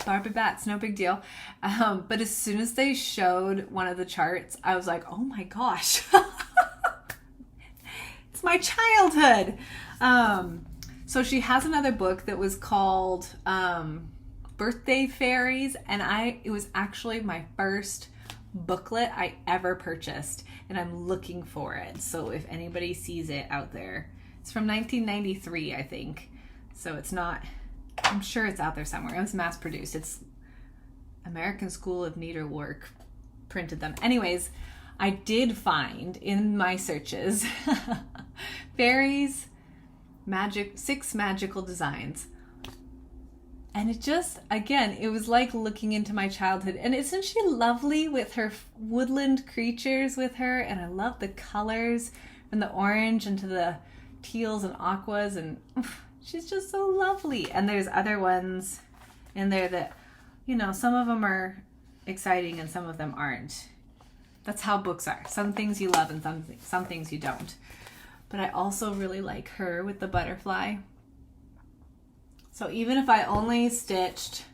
S1: Barbara Batts, no big deal. But as soon as they showed one of the charts, I was like, oh my gosh, it's my childhood. So she has another book that was called Birthday Fairies, and it was actually my first booklet I ever purchased, and I'm looking for it. So if anybody sees it out there, it's from 1993, I think. So it's not, I'm sure it's out there somewhere. It was mass produced. It's American School of Needlework printed them. Anyways, I did find in my searches fairies 6 magical designs. And it just, again, it was like looking into my childhood. And isn't she lovely with her woodland creatures with her? And I love the colors from the orange into the teals and aquas. And she's just so lovely. And there's other ones in there that, you know, some of them are exciting and some of them aren't. That's how books are. Some things you love and some things you don't. But I also really like her with the butterfly. So even if I only stitched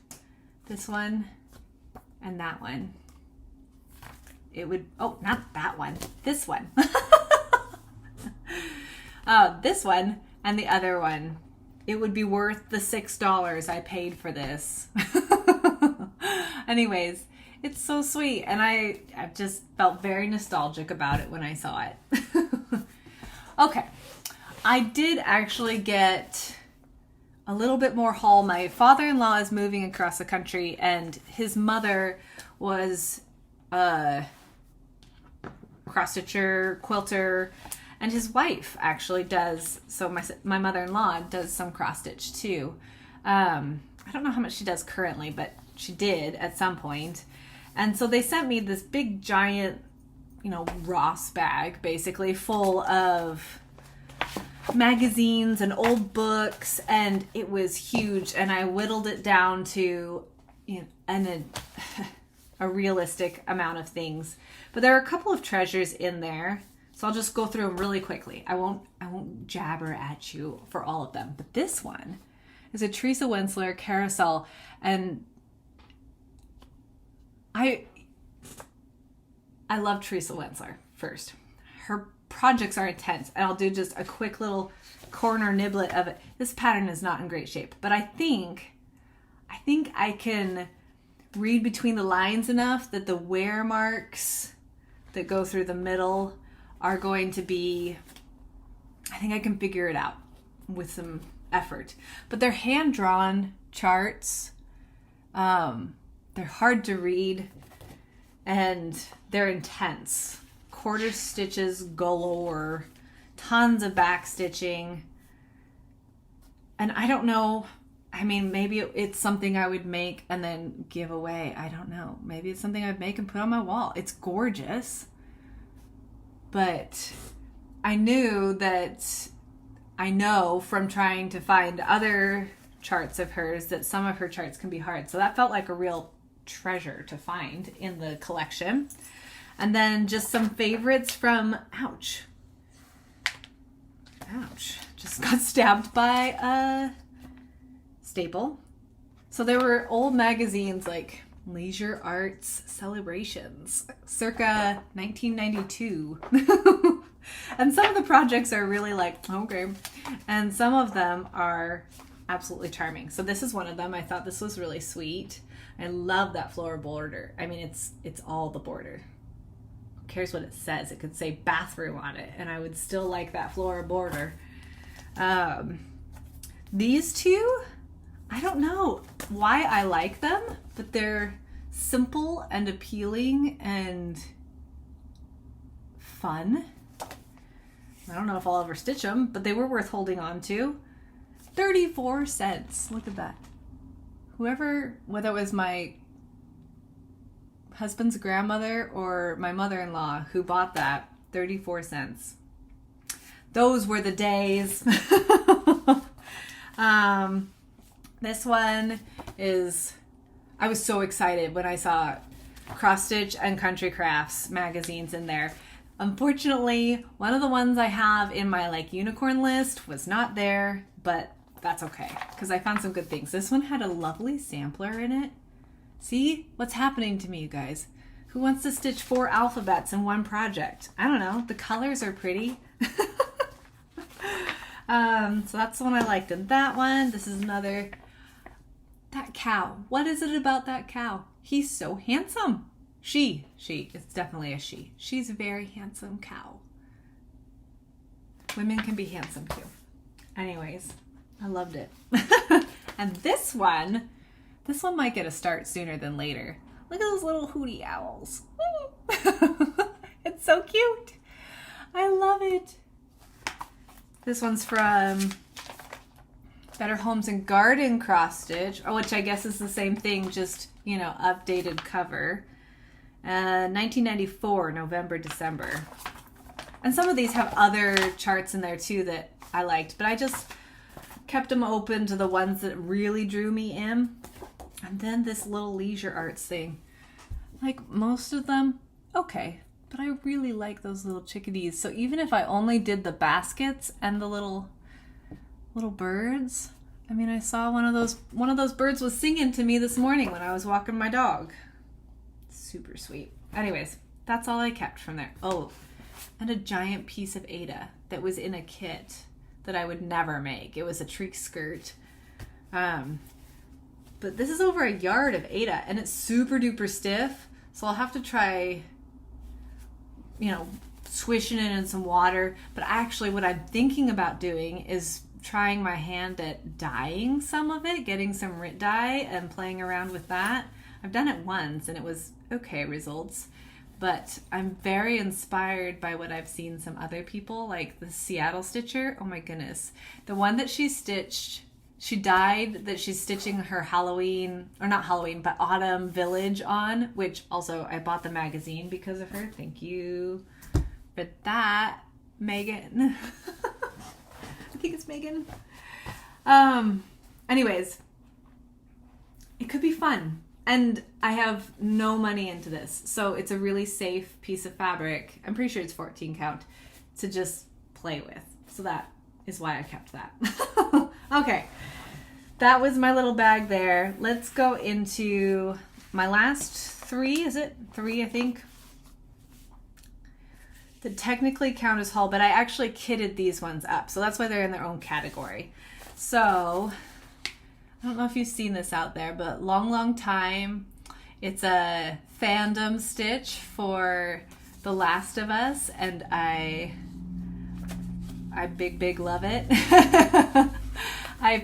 S1: this one and that one, it would, oh, not that one, this one. This one and the other one, it would be worth the $6 I paid for this. Anyways, it's so sweet. And I just felt very nostalgic about it when I saw it. Okay. I did actually get a little bit more haul. My father-in-law is moving across the country, and his mother was a cross-stitcher, quilter, and his wife actually does. So my mother-in-law does some cross-stitch too. I don't know how much she does currently, but she did at some point. And so they sent me this big giant, you know, Ross bag, basically full of magazines and old books, and it was huge. And I whittled it down to, you know, a realistic amount of things. But there are a couple of treasures in there, so I'll just go through them really quickly. I won't jabber at you for all of them. But this one is a Teresa Wensler carousel, and I love Teresa Wensler first. Her projects are intense, and I'll do just a quick little corner niblet of it. This pattern is not in great shape, but I think I can read between the lines enough that the wear marks that go through the middle are going to be, I think I can figure it out with some effort. But they're hand-drawn charts. They're hard to read, and they're intense. Quarter stitches galore, tons of back stitching. And I don't know, I mean, maybe it's something I would make and then give away. I don't know. Maybe it's something I'd make and put on my wall. It's gorgeous. But I know from trying to find other charts of hers that some of her charts can be hard. So that felt like a real treasure to find in the collection. And then just some favorites from, ouch, just got stabbed by a staple. So there were old magazines like Leisure Arts Celebrations, circa 1992. And some of the projects are really like, okay. And some of them are absolutely charming. So this is one of them. I thought this was really sweet. I love that floral border. I mean, it's all the border. Who cares what it says? It could say bathroom on it, and I would still like that floral border. These two, I don't know why I like them, but they're simple and appealing and fun. I don't know if I'll ever stitch them, but they were worth holding on to. 34 cents. Look at that. Whoever, whether it was my husband's grandmother or my mother-in-law who bought that, 34 cents. Those were the days. This one is, I was so excited when I saw Cross Stitch and Country Crafts magazines in there. Unfortunately, one of the ones I have in my like unicorn list was not there, but that's okay because I found some good things. This one had a lovely sampler in it. See what's happening to me, you guys. Who wants to stitch 4 alphabets in one project? I don't know. The colors are pretty. So that's the one I liked. And that one, this is another. That cow. What is it about that cow? He's so handsome. She. It's definitely a she. She's a very handsome cow. Women can be handsome too. Anyways, I loved it. And this one might get a start sooner than later. Look at those little hootie owls. It's so cute. I love it. This one's from Better Homes and Garden cross stitch, which I guess is the same thing, just, you know, updated cover. 1994, November, December. And some of these have other charts in there too that I liked, but I just kept them open to the ones that really drew me in. And then this little leisure arts thing. Like most of them, okay, but I really like those little chickadees. So even if I only did the baskets and the little birds, I mean, I saw one of those birds was singing to me this morning when I was walking my dog. Super sweet. Anyways, that's all I kept from there. Oh, and a giant piece of Ada that was in a kit that I would never make. It was a tree skirt. But this is over a yard of Ada, and it's super duper stiff. So I'll have to try, you know, swishing it in some water. But actually what I'm thinking about doing is trying my hand at dyeing some of it, getting some RIT dye and playing around with that. I've done it once and it was okay results. But I'm very inspired by what I've seen some other people, like the Seattle stitcher. Oh my goodness. The one that she stitched, she dyed that she's stitching her Halloween, or not Halloween, but Autumn Village on, which also I bought the magazine because of her. Thank you. But that, Megan, I think it's Megan. Anyways, it could be fun. And I have no money into this, so it's a really safe piece of fabric. I'm pretty sure it's 14 count to just play with. So that is why I kept that. Okay, that was my little bag there. Let's go into my last three. Is it three, I think? That technically count as haul, but I actually kitted these ones up, so that's why they're in their own category. So I don't know if you've seen this out there, but Long Time. It's a fandom stitch for The Last of Us, and I big love it. I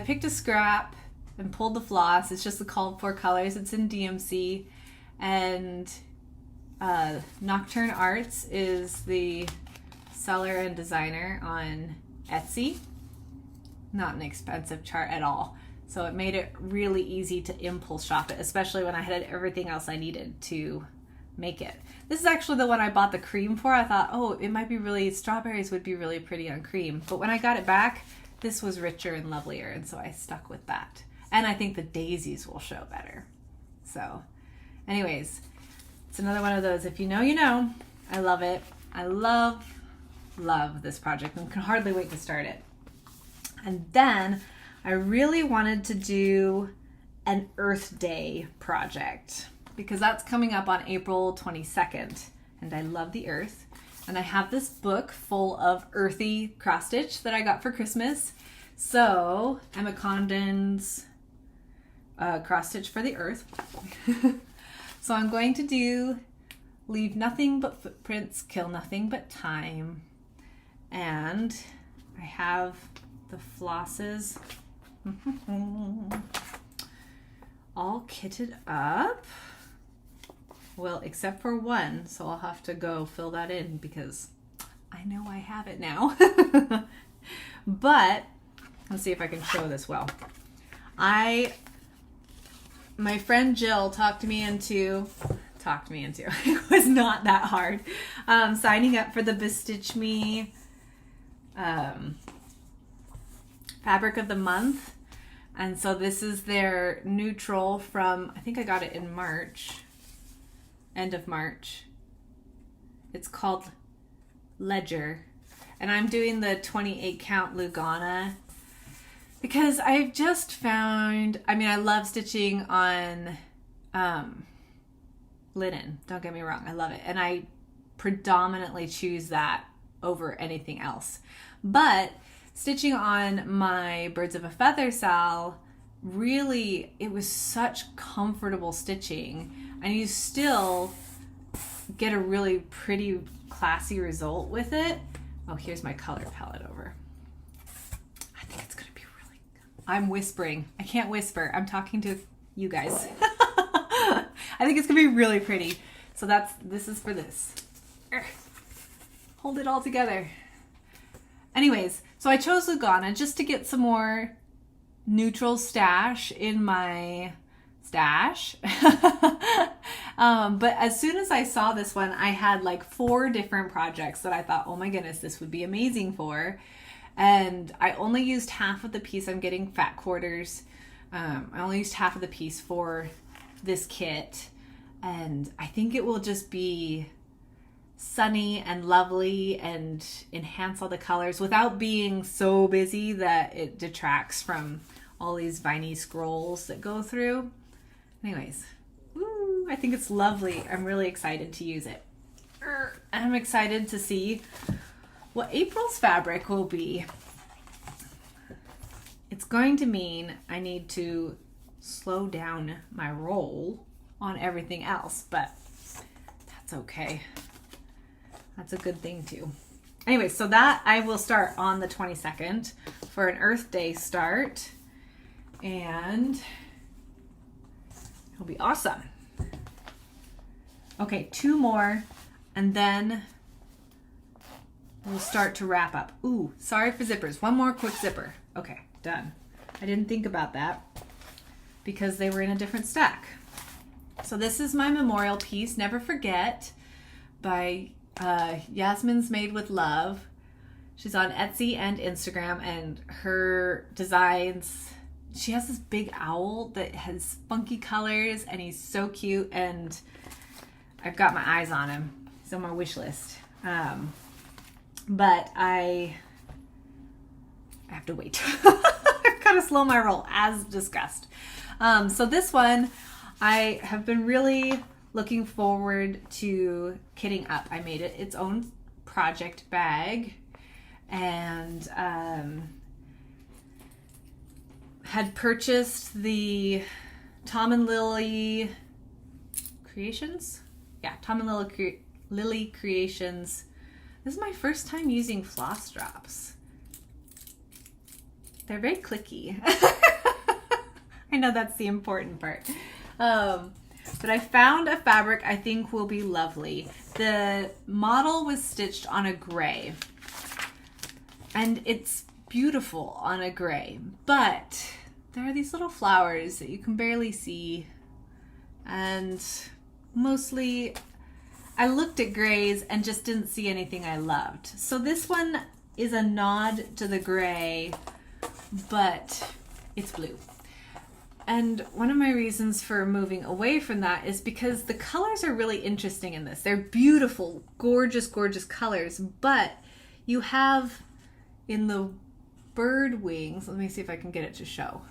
S1: picked a scrap and pulled the floss. It's just the called for colors. It's in DMC, and Nocturne Arts is the seller and designer on Etsy. Not an expensive chart at all. So it made it really easy to impulse shop it, especially when I had everything else I needed to make it. This is actually the one I bought the cream for. I thought, oh, it might be really, strawberries would be really pretty on cream. But when I got it back, this was richer and lovelier, and so I stuck with that. And I think the daisies will show better. So anyways, it's another one of those, if you know, you know. I love it. I love this project and can hardly wait to start it. And then I really wanted to do an Earth Day project because that's coming up on April 22nd. And I love the earth. And I have this book full of earthy cross stitch that I got for Christmas. So Emma Condon's cross stitch for the earth. So I'm going to do Leave Nothing But Footprints, Kill Nothing But Time. And I have the flosses all kitted up. Well, except for one, so I'll have to go fill that in because I know I have it now. But let's see if I can show this well. My friend Jill talked me into it was not that hard, signing up for the Bestitch Me Fabric of the Month. And so this is their neutral from, I think I got it in March, end of March. It's called Ledger. And I'm doing the 28 count Lugana because I've just found, I mean, I love stitching on linen. Don't get me wrong. I love it. And I predominantly choose that over anything else. But stitching on my Birds of a Feather Sal, really, it was such comfortable stitching. And you still get a really pretty, classy result with it. Oh, here's my color palette over. I think it's going to be really good. I'm whispering. I can't whisper. I'm talking to you guys. I think it's going to be really pretty. So this is for this. Ugh. Hold it all together. Anyways, So I chose Lugana just to get some more neutral stash in my stash. But as soon as I saw this one, I had like 4 different projects that I thought, oh my goodness, this would be amazing for. And I only used half of the piece. I'm getting fat quarters. I only used half of the piece for this kit. And I think it will just be sunny and lovely and enhance all the colors without being so busy that it detracts from all these viney scrolls that go through. Anyways, woo, I think it's lovely. I'm really excited to use it. And I'm excited to see what April's fabric will be. It's going to mean I need to slow down my roll on everything else, but that's okay. That's a good thing too. Anyway, so that I will start on the 22nd for an Earth Day start, and it'll be awesome. Okay, 2 more, and then we'll start to wrap up. Ooh, sorry for zippers. 1 more quick zipper. Okay, done. I didn't think about that because they were in a different stack. So this is my memorial piece, Never Forget, by Yasmin's Made with Love. She's on Etsy and Instagram, and her designs, she has this big owl that has funky colors, and he's so cute, and I've got my eyes on him. He's on my wish list. But I have to wait. I've got to slow my roll, as discussed. So this one, I have been really looking forward to kitting up. I made it its own project bag, and had purchased the Tom and Lily Creations. Yeah, Tom and Lily Creations. This is my first time using floss drops. They're very clicky. I know that's the important part. But I found a fabric I think will be lovely. The model was stitched on a gray, and it's beautiful on a gray, but there are these little flowers that you can barely see, and mostly I looked at grays and just didn't see anything I loved. So this one is a nod to the gray, but it's blue. And one of my reasons for moving away from that is because the colors are really interesting in this. They're beautiful, gorgeous, gorgeous colors, but you have in the bird wings, let me see if I can get it to show.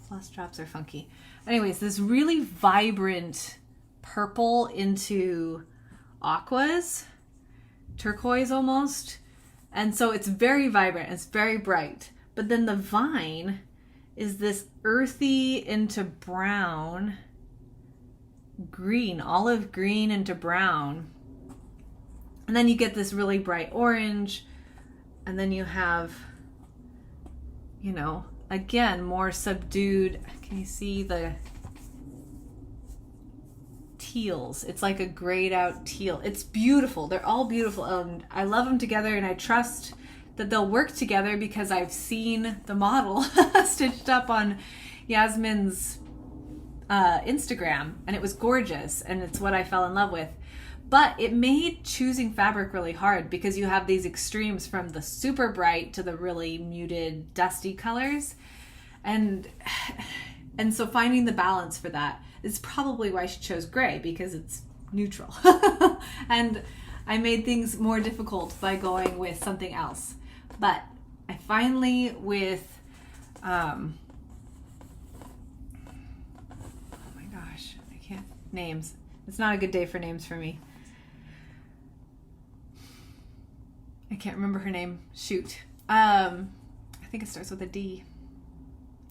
S1: Floss drops are funky. Anyways, this really vibrant purple into aquas, turquoise almost. And so it's very vibrant, it's very bright. But then the vine is this earthy into brown, green, olive green into brown. And then you get this really bright orange. And then you have, you know, again, more subdued. Can you see the teals? It's like a grayed out teal. It's beautiful. They're all beautiful. And I love them together, and I trust that they'll work together because I've seen the model stitched up on Yasmin's Instagram, and it was gorgeous, and it's what I fell in love with. But it made choosing fabric really hard because you have these extremes from the super bright to the really muted dusty colors, and so finding the balance for that is probably why she chose gray, because it's neutral. And I made things more difficult by going with something else. But I finally, with, oh my gosh, I can't, names. It's not a good day for names for me. I can't remember her name. Shoot. I think it starts with a D.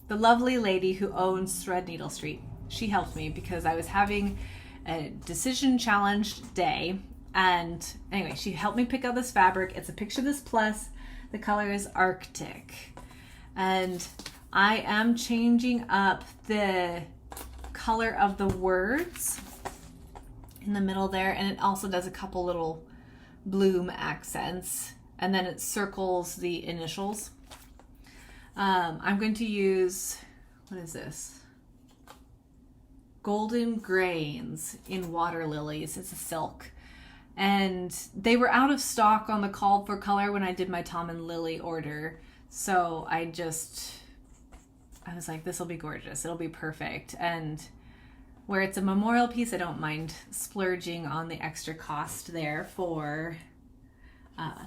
S1: The lovely lady who owns Threadneedle Street. She helped me because I was having a decision challenged day. And anyway, she helped me pick out this fabric. It's a Picture This Plus. The color is Arctic. And I am changing up the color of the words in the middle there. And it also does a couple little bloom accents. and then it circles the initials. I'm going to use, what is this? Golden Grains in Water Lilies. It's a silk. And they were out of stock on the call for color when I did my Tom and Lily order. So I was like, this will be gorgeous. It'll be perfect. And where it's a memorial piece, I don't mind splurging on the extra cost there for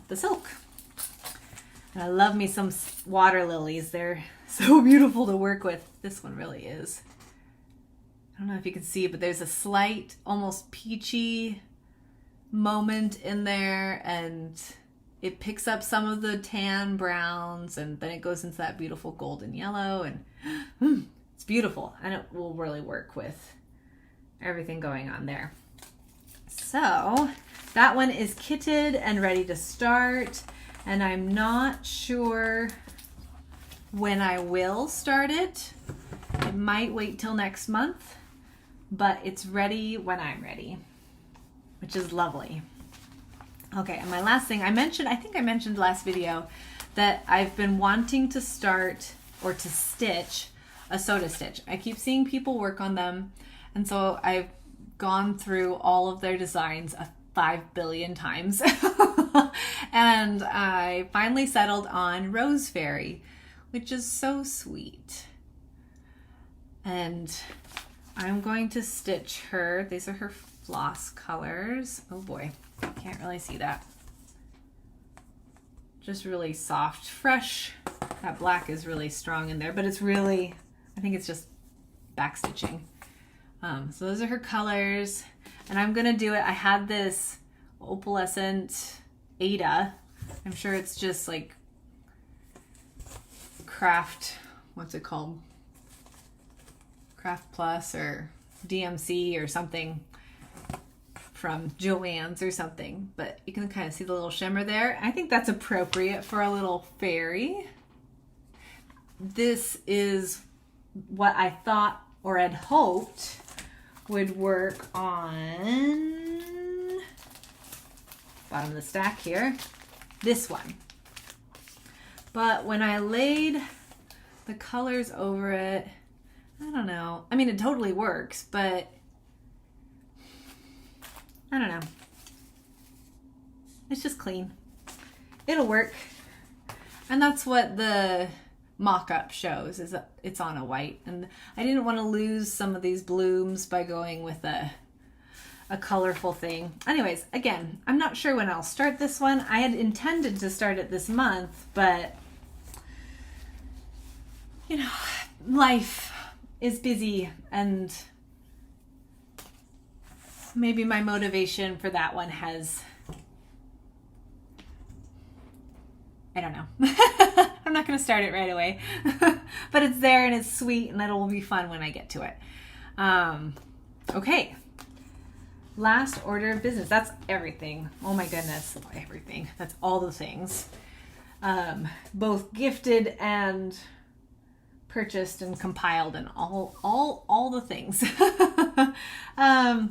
S1: the silk. And I love me some water lilies. They're so beautiful to work with. This one really is. I don't know if you can see, but there's a slight, almost peachy moment in there, and it picks up some of the tan browns, and then it goes into that beautiful golden yellow, and it's beautiful, and it will really work with everything going on there. So that one is kitted and ready to start, and I'm not sure when I will start it. It might wait till next month, but it's ready when I'm ready, which is lovely. Okay, and my last thing, I think I mentioned last video that I've been wanting to start or to stitch a soda stitch. I keep seeing people work on them, and so I've gone through all of their designs 5 billion times. And I finally settled on Rose Fairy, which is so sweet. And I'm going to stitch her. These are her floss colors. Oh boy, can't really see that. Just really soft, fresh. That black is really strong in there, but it's really, I think it's just back stitching. So those are her colors, and I'm gonna do it. I had this opalescent Ada. I'm sure it's just like Craft, what's it called? Craft Plus or DMC or something from Joann's or something, but you can kind of see the little shimmer there. I think that's appropriate for a little fairy. This is what I thought or had hoped would work on bottom of the stack here, this one. But when I laid the colors over it, I don't know. I mean, it totally works, but I don't know. It's just clean. It'll work. And that's what the mock-up shows, is that it's on a white. And I didn't want to lose some of these blooms by going with a colorful thing. Anyways, again, I'm not sure when I'll start this one. I had intended to start it this month, but you know, life is busy, and maybe my motivation for that one has, I don't know. I'm not going to start it right away, but it's there and it's sweet, and it'll be fun when I get to it. Okay. Last order of business. That's everything. Oh my goodness. Everything. That's all the things. Both gifted and purchased and compiled and all the things. All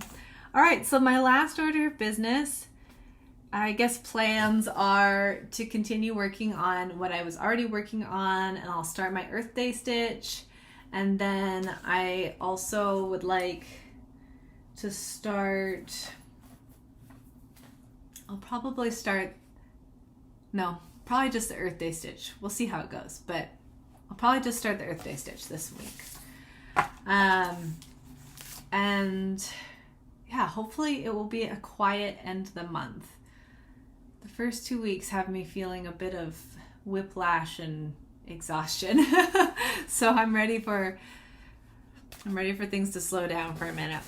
S1: right. So my last order of business, I guess plans are to continue working on what I was already working on, and I'll start my Earth Day stitch. And then I also would like to start, probably just the Earth Day stitch. We'll see how it goes, but I'll probably just start the Earth Day stitch this week. And yeah, hopefully it will be a quiet end of the month. The first 2 weeks have me feeling a bit of whiplash and exhaustion. So I'm ready for things to slow down for a minute.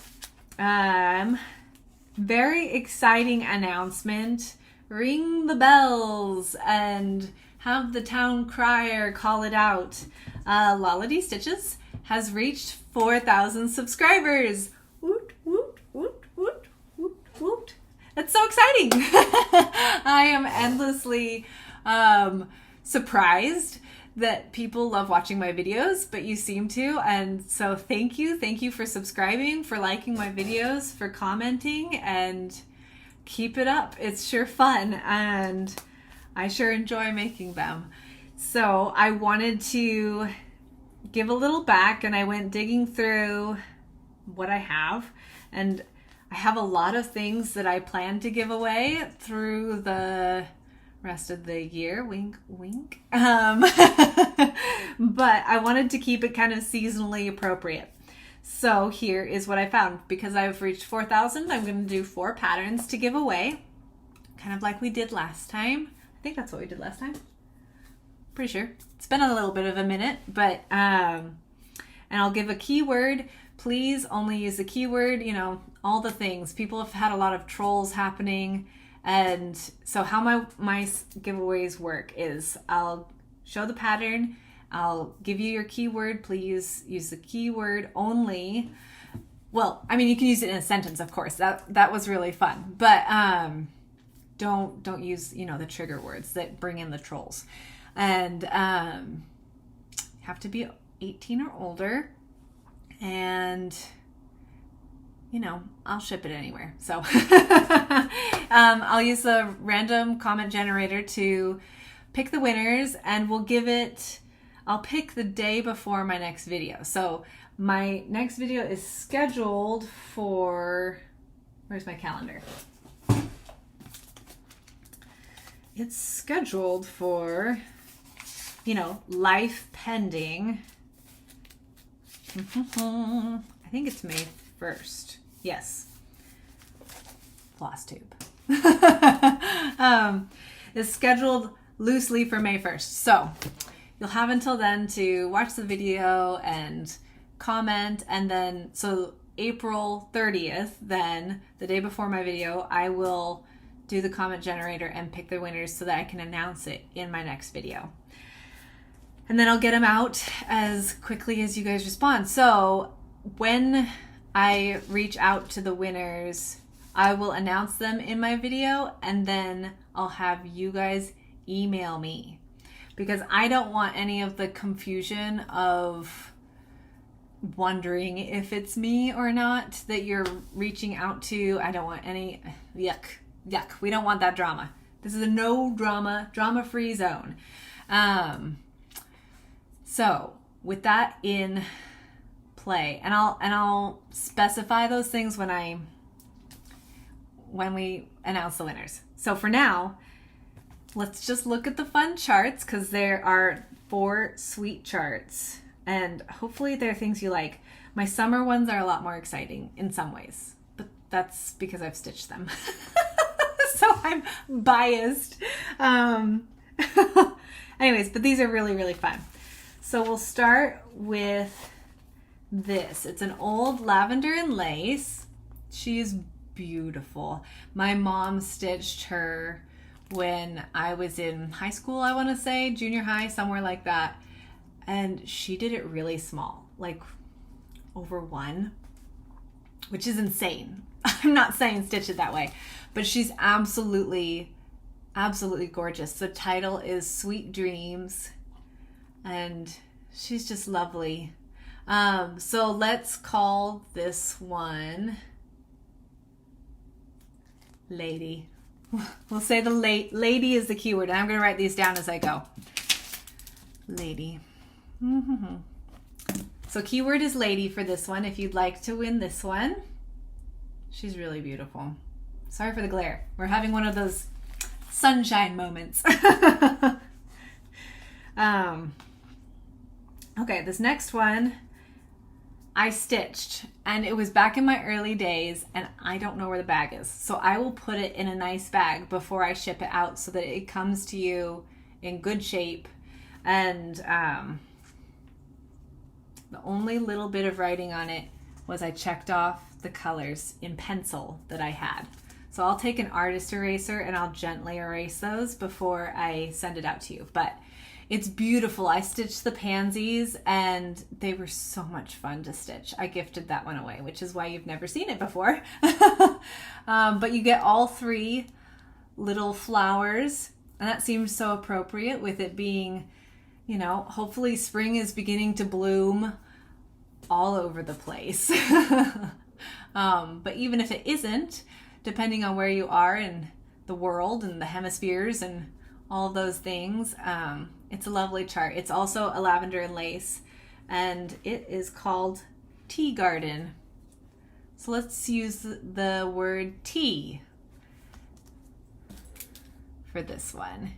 S1: Very exciting announcement. Ring the bells and have the town crier call it out. Lila D Stitches has reached 4,000 subscribers. Woot, woot, woot, woot, woot, woot. That's so exciting. I am endlessly surprised that people love watching my videos, but you seem to, and so thank you for subscribing, for liking my videos, for commenting, and keep it up. It's sure fun, and I sure enjoy making them. So I wanted to give a little back, and I went digging through what I have, and I have a lot of things that I plan to give away through the rest of the year, wink wink, but I wanted to keep it kind of seasonally appropriate. So here is what I found. Because I've reached 4,000, I'm going to do 4 patterns to give away, kind of like we did last time. I think that's what we did last time. Pretty sure. It's been a little bit of a minute, but and I'll give a keyword. Please only use the keyword, you know, all the things. People have had a lot of trolls happening, and so how my giveaways work is I'll show the pattern, I'll give you your keyword. Please use the keyword only. Well, I mean, you can use it in a sentence, of course. That was really fun, but don't use, you know, the trigger words that bring in the trolls. And have to be 18 or older, and you know, I'll ship it anywhere. So I'll use the random comment generator to pick the winners, and I'll pick the day before my next video. So my next video is scheduled for, where's my calendar? It's scheduled for, you know, life pending. I think it's May 1st. Yes. Flosstube. It's scheduled loosely for May 1st. So you'll have until then to watch the video and comment. And then, so April 30th, then the day before my video, I will do the comment generator and pick the winners so that I can announce it in my next video. And then I'll get them out as quickly as you guys respond. So when I reach out to the winners, I will announce them in my video, and then I'll have you guys email me, because I don't want any of the confusion of wondering if it's me or not that you're reaching out to. I don't want any yuck. We don't want that drama. This is a no drama-free zone. So with that in play, and I'll specify those things when we announce the winners. So for now, let's just look at the fun charts, because there are 4 sweet charts, and hopefully they're things you like. My summer ones are a lot more exciting in some ways, but that's because I've stitched them. So I'm biased. Anyways, but these are really, really fun. So we'll start with this. It's an old lavender and lace. She's beautiful. My mom stitched her when I was in high school, I want to say, junior high, somewhere like that. And she did it really small, like over 1, which is insane. I'm not saying stitch it that way, but she's absolutely gorgeous. The title is Sweet Dreams, and she's just lovely. So let's call this one Lady. We'll say the lady is the keyword, and I'm going to write these down as I go. Lady. Mm-hmm. So keyword is lady for this one, if you'd like to win this one. She's really beautiful. Sorry for the glare. We're having one of those sunshine moments. Okay, this next one I stitched, and it was back in my early days, and I don't know where the bag is. So I will put it in a nice bag before I ship it out so that it comes to you in good shape. And the only little bit of writing on it was I checked off the colors in pencil that I had. So I'll take an artist eraser and I'll gently erase those before I send it out to you. But it's beautiful. I stitched the pansies and they were so much fun to stitch. I gifted that one away, which is why you've never seen it before. But you get all 3 little flowers, and that seems so appropriate with it being, you know, hopefully spring is beginning to bloom all over the place. But even if it isn't, depending on where you are in the world and the hemispheres and all of those things. It's a lovely chart. It's also a lavender and lace, and it is called Tea Garden. So let's use the word tea for this one.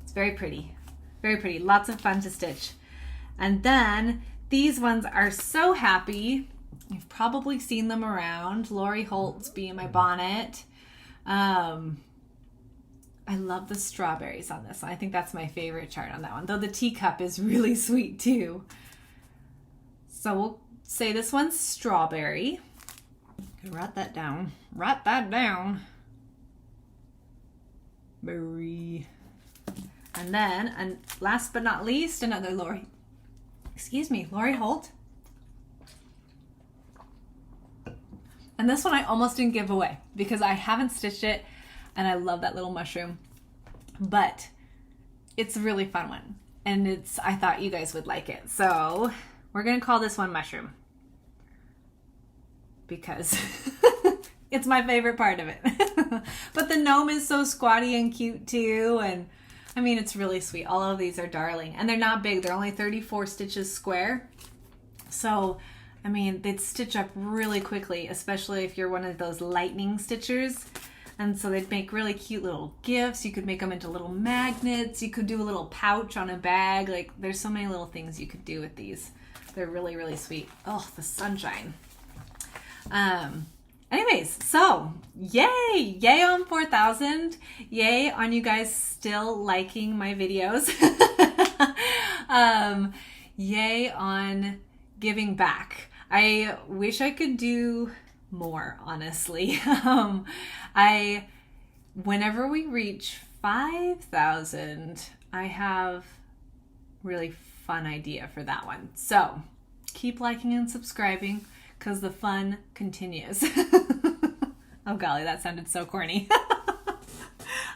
S1: It's very pretty. Very pretty. Lots of fun to stitch. And then these ones are so happy. You've probably seen them around. Lori Holt's Bee in My Bonnet. I love the strawberries on this one. I think that's my favorite chart on that one. Though the teacup is really sweet too. So we'll say this one's strawberry. Write that down. Write that down. Berry. And then, and last but not least, another Lori Holt. And this one I almost didn't give away because I haven't stitched it and I love that little mushroom. But it's a really fun one. And I thought you guys would like it. So we're going to call this one Mushroom because it's my favorite part of it. But the gnome is so squatty and cute too. And I mean, it's really sweet. All of these are darling. And they're not big. They're only 34 stitches square. So, I mean, they'd stitch up really quickly, especially if you're one of those lightning stitchers. And so they'd make really cute little gifts. You could make them into little magnets. You could do a little pouch on a bag. Like, there's so many little things you could do with these. They're really, really sweet. Oh, the sunshine. Anyways, so yay! Yay on 4,000. Yay on you guys still liking my videos. Yay on giving back. I wish I could do more, honestly. Whenever we reach 5,000, I have really fun idea for that one. So keep liking and subscribing because the fun continues. Oh golly, that sounded so corny.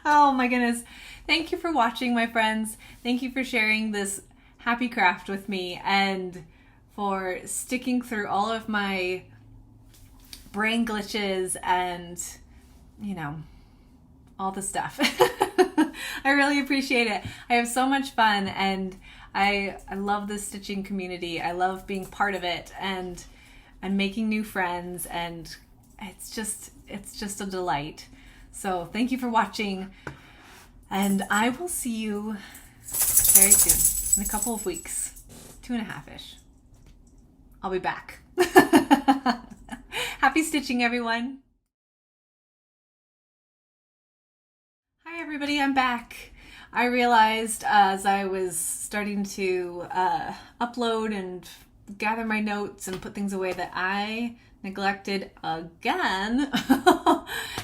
S1: Oh my goodness. Thank you for watching, my friends. Thank you for sharing this happy craft with me and for sticking through all of my brain glitches and, you know, all the stuff. I really appreciate it. I have so much fun and I love the stitching community. I love being part of it and making new friends, and it's just a delight. So thank you for watching, and I will see you very soon, in a couple of weeks, 2.5-ish. I'll be back. Happy stitching, everyone. Hi everybody, I'm back. I realized as I was starting to upload and gather my notes and put things away that I neglected again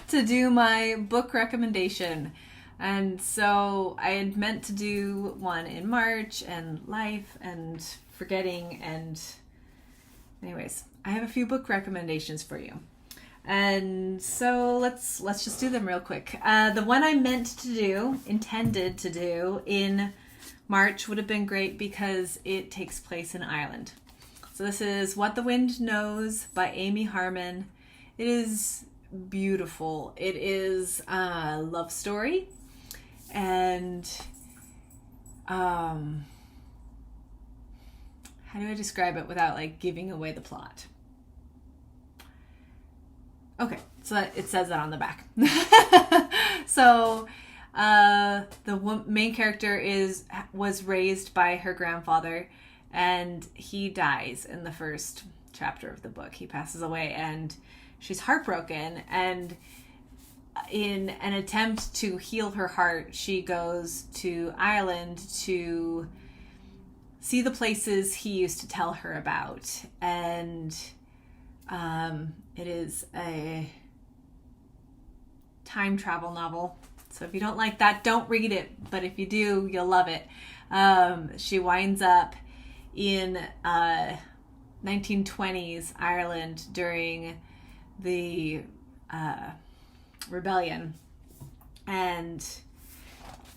S1: to do my book recommendation. And so I had meant to do one in March and life and forgetting, and anyways, I have a few book recommendations for you. And so let's just do them real quick. The one I intended to do in March would have been great because it takes place in Ireland. So this is What the Wind Knows by Amy Harmon. It is beautiful. It is a love story, and how do I describe it without like giving away the plot? Okay, so it says that on the back. So the main character was raised by her grandfather, and he dies in the first chapter of the book. He passes away, and she's heartbroken, and in an attempt to heal her heart, she goes to Ireland to see the places he used to tell her about. And it is a time travel novel. So if you don't like that, don't read it. But if you do, you'll love it. She winds up in 1920s Ireland during the rebellion, and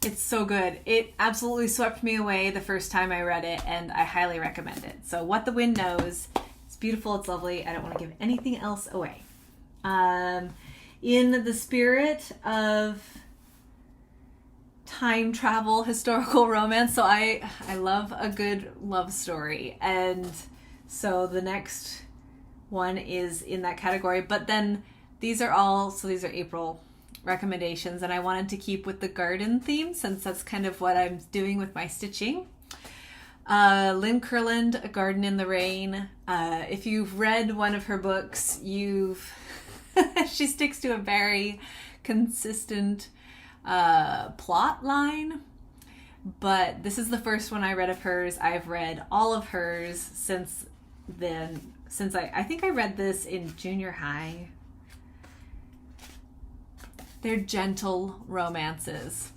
S1: it's so good. It absolutely swept me away the first time I read it, and I highly recommend it. So What the Wind Knows, it's beautiful, it's lovely. I don't want to give anything else away. in the spirit of time travel historical romance. So I love a good love story, and so the next one is in that category. But then these are April recommendations, and I wanted to keep with the garden theme since that's kind of what I'm doing with my stitching. Lynn Kurland, A Garden in the Rain. If you've read one of her books, she sticks to a very consistent plot line, but this is the first one I read of hers. I've read all of hers since then, I think I read this in junior high. They're gentle romances.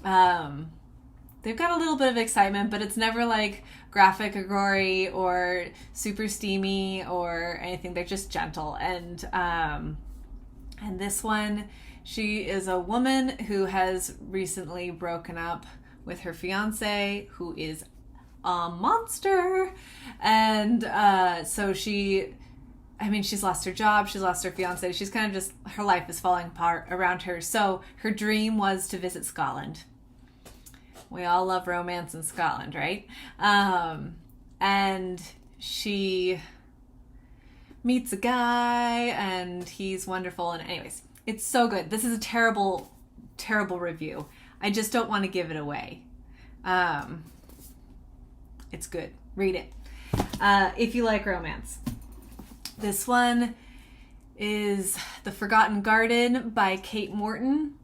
S1: They've got a little bit of excitement, but it's never like graphic or gory or super steamy or anything. They're just gentle. And this one, she is a woman who has recently broken up with her fiance, who is a monster. And so she's lost her job, she's lost her fiance, she's kind of just, her life is falling apart around her. So her dream was to visit Scotland. We all love romance in Scotland, right? And she meets a guy, and he's wonderful. And anyways, it's so good. This is a terrible, terrible review. I just don't want to give it away. It's good. Read it. If you like romance. This one is The Forgotten Garden by Kate Morton.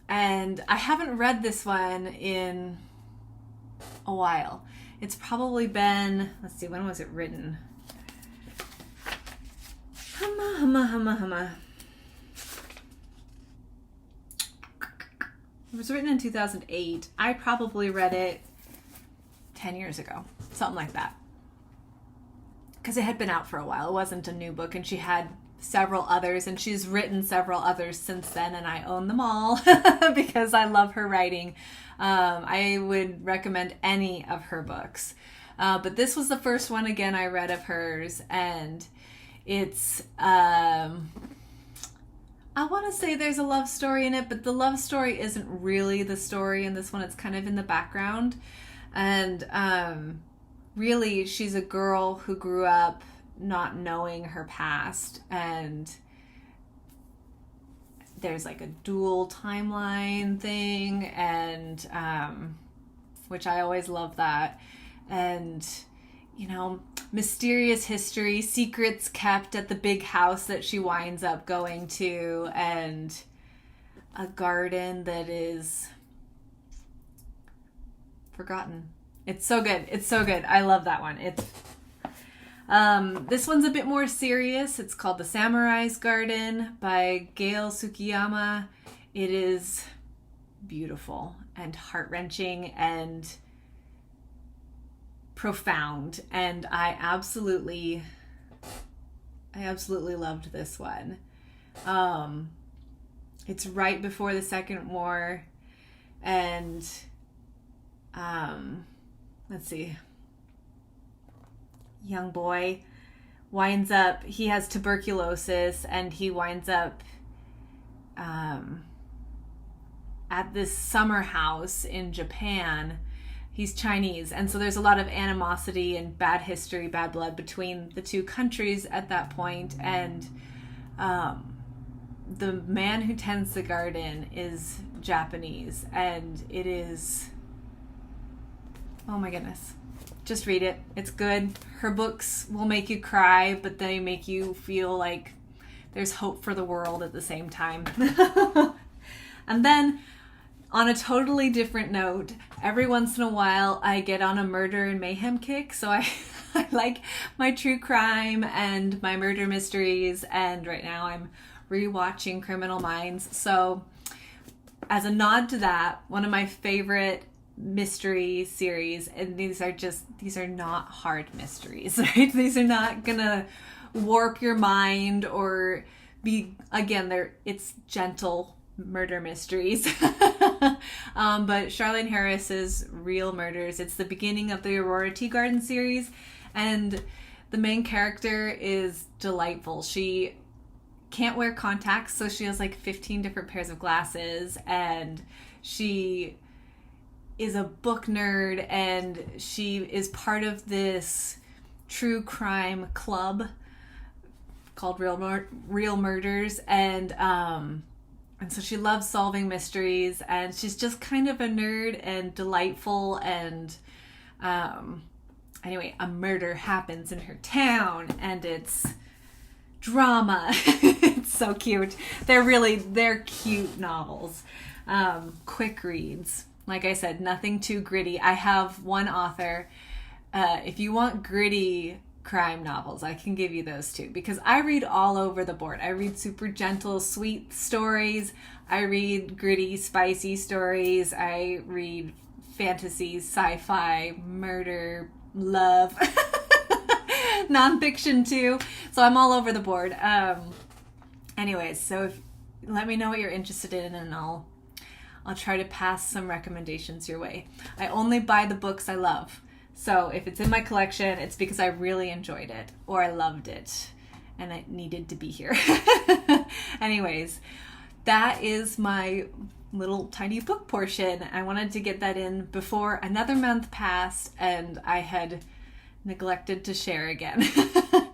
S1: And I haven't read this one in a while. It's probably been, let's see, when was it written? It was written in 2008. I probably read it 10 years ago, something like that. Because it had been out for a while. It wasn't a new book, and she had several others, and she's written several others since then, and I own them all because I love her writing. I would recommend any of her books. But this was the first one, again, I read of hers, and it's, I want to say there's a love story in it, but the love story isn't really the story in this one. It's kind of in the background. And really, she's a girl who grew up not knowing her past, and there's like a dual timeline thing, and which I always love that. And mysterious history, secrets kept at the big house that she winds up going to, and a garden that is forgotten. It's so good. It's so good. I love that one. This one's a bit more serious. It's called The Samurai's Garden by Gail Tsukiyama. It is beautiful and heart-wrenching and profound, and I absolutely loved this one. It's right before the Second War, and let's see. Young boy winds up, he has tuberculosis, and he winds up at this summer house in Japan. He's Chinese, and so there's a lot of animosity and bad history, bad blood between the two countries at that point. And the man who tends the garden is Japanese, and it is, oh my goodness. Just read it. It's good. Her books will make you cry, but they make you feel like there's hope for the world at the same time. And then, on a totally different note, every once in a while I get on a murder and mayhem kick. So I like my true crime and my murder mysteries, and right now I'm rewatching Criminal Minds. So as a nod to that, one of my favorite mystery series, and these are not hard mysteries, right? These are not gonna warp your mind or be, again, it's gentle murder mysteries. But Charlene Harris's Real Murders, it's the beginning of the Aurora Tea Garden series, and the main character is delightful. She can't wear contacts, so she has like 15 different pairs of glasses, and she is a book nerd, and she is part of this true crime club called Real Murders, and so she loves solving mysteries, and she's just kind of a nerd and delightful, and anyway, a murder happens in her town, and it's drama. It's so cute. They're cute novels. Quick reads. Like I said, nothing too gritty. I have one author. If you want gritty crime novels, I can give you those too, because I read all over the board. I read super gentle, sweet stories. I read gritty, spicy stories. I read fantasy, sci-fi, murder, love, nonfiction too. So I'm all over the board. Anyways, so let me know what you're interested in, and I'll try to pass some recommendations your way. I only buy the books I love. So if it's in my collection, it's because I really enjoyed it, or I loved it and it needed to be here. Anyways, that is my little tiny book portion. I wanted to get that in before another month passed and I had neglected to share again.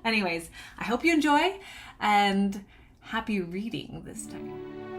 S1: Anyways, I hope you enjoy, and happy reading this time.